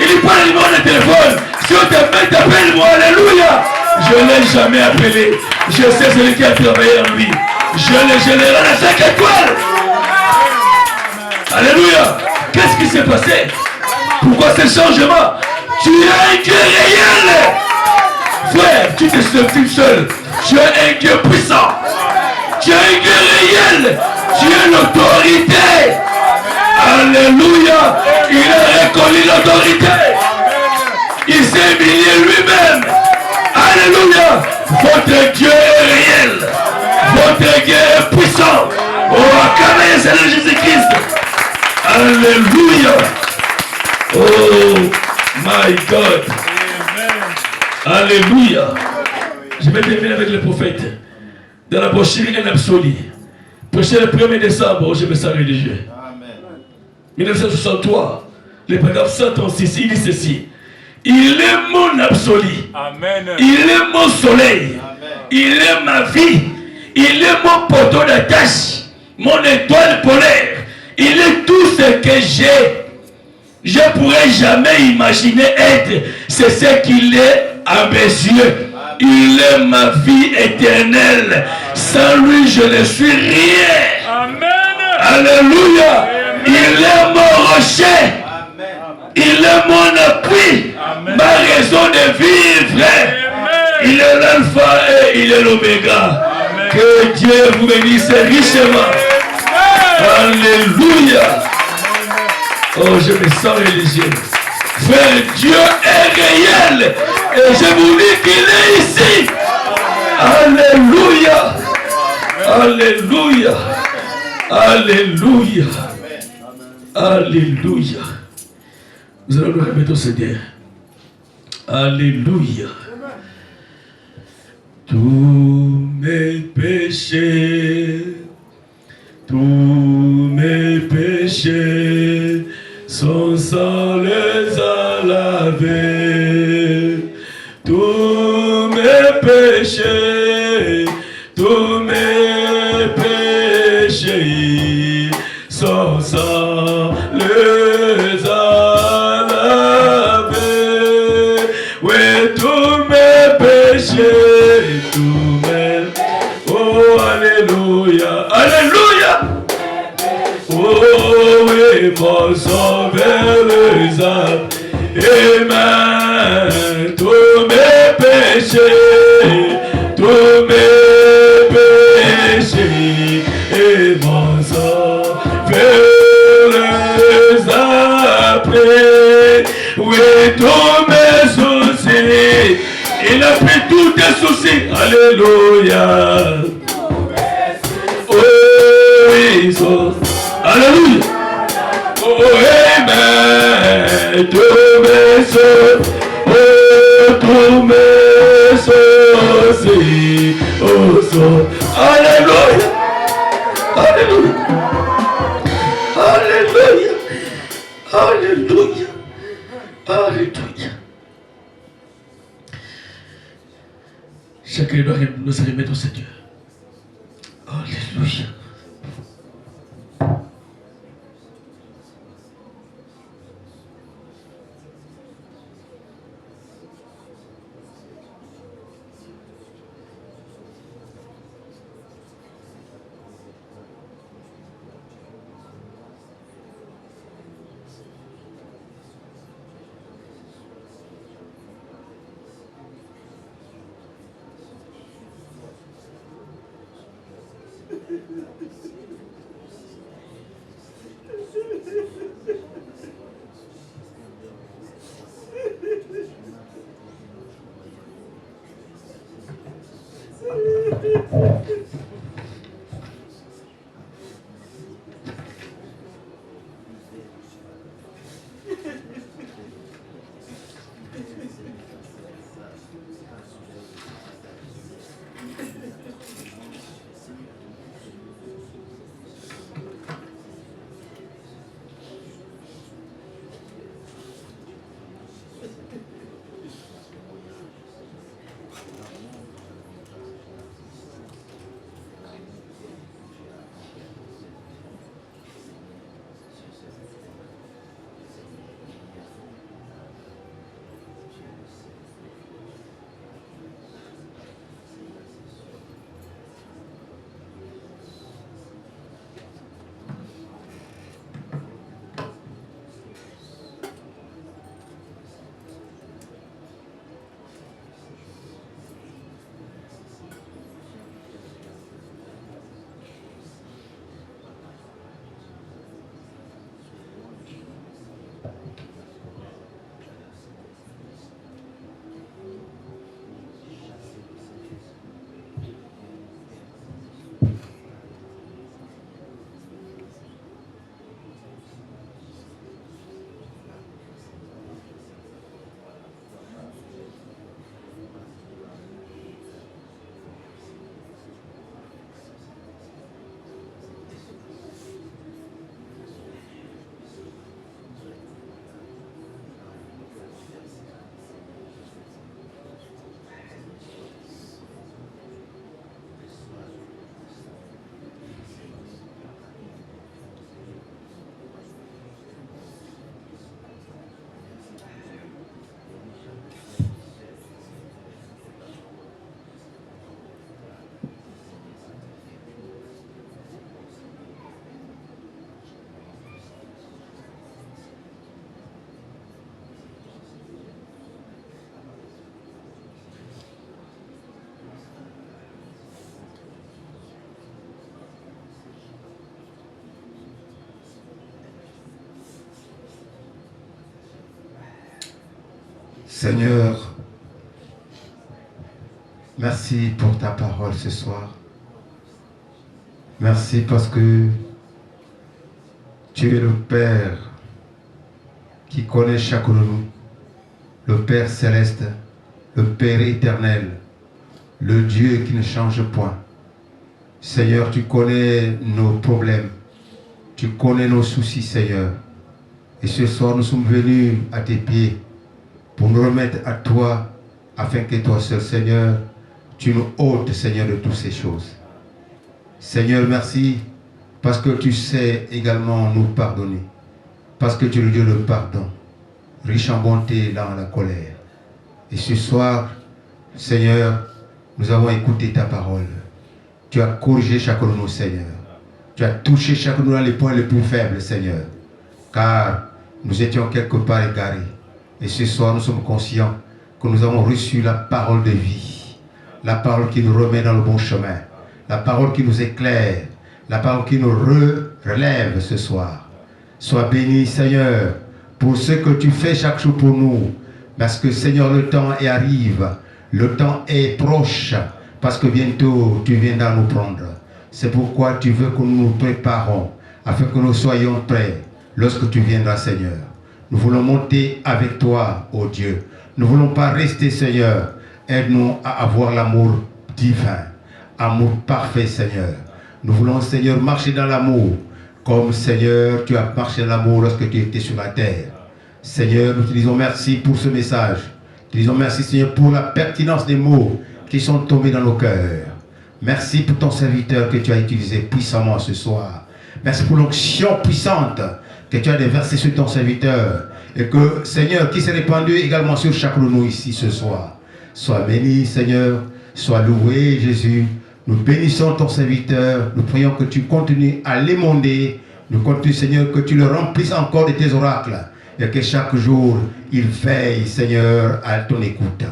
Il prend le numéro de téléphone. Si on t'appelle, t'appelle-moi. Alléluia. Je ne l'ai jamais appelé. Je sais celui qui a travaillé en lui. Je le rends à 5 étoiles. Alléluia. Qu'est-ce qui s'est passé? Pourquoi ce changement? Tu es un Dieu réel. Frère, tu te sens seul. Tu es un Dieu puissant. Tu es un Dieu réel. Tu es l'autorité. Alléluia. Il a reconnu l'autorité. Il s'est humilié lui-même. Alléluia. Votre Dieu est réel. Votre Dieu est puissant. Oh, acclamez le Seigneur Jésus-Christ. Alléluia. Oh, my God. Alléluia. Je vais terminer avec le prophète. Dans la brochure, un absolu. Prêché le 1er décembre au GBSA religieux. 1963, le paragraphe 136, il dit ceci. Il est mon absolu. Amen. Il est mon soleil. Amen. Il est ma vie. Il est mon poteau d'attache. Mon étoile polaire. Il est tout ce que j'ai. Je ne pourrais jamais imaginer être. C'est ce qu'il est à mes yeux. Il est ma vie éternelle. Sans lui, je ne suis rien. Amen. Alléluia. Amen. Il est mon rocher. Amen. Il est mon appui. Amen. Ma raison de vivre. Amen. Il est l'alpha et il est l'oméga. Que Dieu vous bénisse richement. Amen. Alléluia. Oh, je me sens religieux. Frère, Dieu est réel. Et je vous dis qu'il est ici. Alléluia. Alléluia. Alléluia. Alléluia. Nous allons nous remettre au Seigneur. Alléluia. Tous mes péchés, son sang les a lavés. Tous mes péchés, son sang les a lavés. Oui, tous mes péchés, oh, alléluia, alléluia. Oh oui, mon sauveur les a aimés. Tous mes péchés, et mon sauveur les a pris. Oui, tous mes soucis, il a pris tous tes soucis. Alléluia. Oh oui, alléluia. Oh, amen. Tous mes soucis. Oh, so. Alléluia. Alléluia. Alléluia. Alléluia. Alléluia. Chacun doit se remettre au Seigneur. Alléluia. Seigneur, merci pour ta parole ce soir. Merci parce que tu es le Père qui connaît chacun de nous, le Père céleste, le Père éternel, le Dieu qui ne change point. Seigneur, tu connais nos problèmes, tu connais nos soucis, Seigneur. Et ce soir, nous sommes venus à tes pieds pour nous remettre à toi, afin que toi seul, Seigneur, tu nous ôtes, Seigneur, de toutes ces choses. Seigneur, merci, parce que tu sais également nous pardonner, parce que tu es le Dieu de pardon, riche en bonté dans la colère. Et ce soir, Seigneur, nous avons écouté ta parole. Tu as corrigé chacun de nous, Seigneur. Tu as touché chacun de nous dans les points les plus faibles, Seigneur, car nous étions quelque part égarés. Et ce soir, nous sommes conscients que nous avons reçu la parole de vie, la parole qui nous remet dans le bon chemin, la parole qui nous éclaire, la parole qui nous relève ce soir. Sois béni, Seigneur, pour ce que tu fais chaque jour pour nous, parce que, Seigneur, le temps arrive, le temps est proche, parce que bientôt, tu viendras nous prendre. C'est pourquoi tu veux que nous nous préparons, afin que nous soyons prêts lorsque tu viendras, Seigneur. Nous voulons monter avec toi, ô Dieu. Nous ne voulons pas rester, Seigneur. Aide-nous à avoir l'amour divin, amour parfait, Seigneur. Nous voulons, Seigneur, marcher dans l'amour, comme, Seigneur, tu as marché dans l'amour lorsque tu étais sur la terre. Seigneur, nous te disons merci pour ce message. Nous te disons merci, Seigneur, pour la pertinence des mots qui sont tombés dans nos cœurs. Merci pour ton serviteur que tu as utilisé puissamment ce soir. Merci pour l'onction puissante que tu as déversée sur ton serviteur. Et que, Seigneur, qui s'est répandu également sur chacun de nous ici ce soir. Sois béni, Seigneur. Sois loué, Jésus. Nous bénissons ton serviteur. Nous prions que tu continues à l'émonder. Nous continuons, Seigneur, que tu le remplisses encore de tes oracles. Et que chaque jour, il veille, Seigneur, à ton écoute.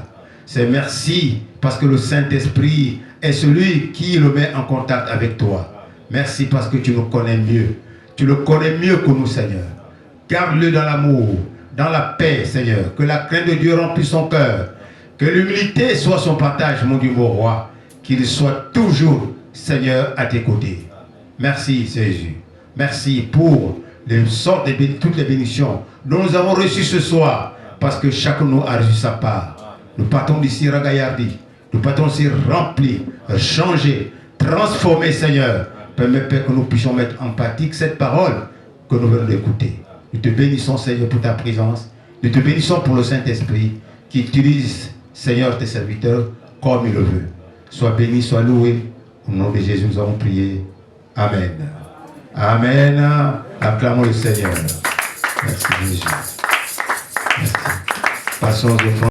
C'est merci parce que le Saint-Esprit est celui qui le met en contact avec toi. Merci parce que tu nous connais mieux. Tu le connais mieux que nous, Seigneur. Garde-le dans l'amour, dans la paix, Seigneur. Que la crainte de Dieu remplisse son cœur. Que l'humilité soit son partage, mon Dieu, mon roi. Qu'il soit toujours, Seigneur, à tes côtés. Merci, Jésus. Merci pour toutes les bénédictions dont nous avons reçues ce soir. Parce que chacun de nous a reçu sa part. Nous partons d'ici ragaillardis. Nous partons d'ici remplis, changés, transformés, Seigneur. Permets, Père, que nous puissions mettre en pratique cette parole que nous venons d'écouter. Nous te bénissons, Seigneur, pour ta présence. Nous te bénissons pour le Saint-Esprit qui utilise, Seigneur, tes serviteurs comme il le veut. Sois béni, sois loué. Au nom de Jésus, nous avons prié. Amen. Amen. Acclamons le Seigneur. Merci, Jésus. Merci. Passons aux offrandes.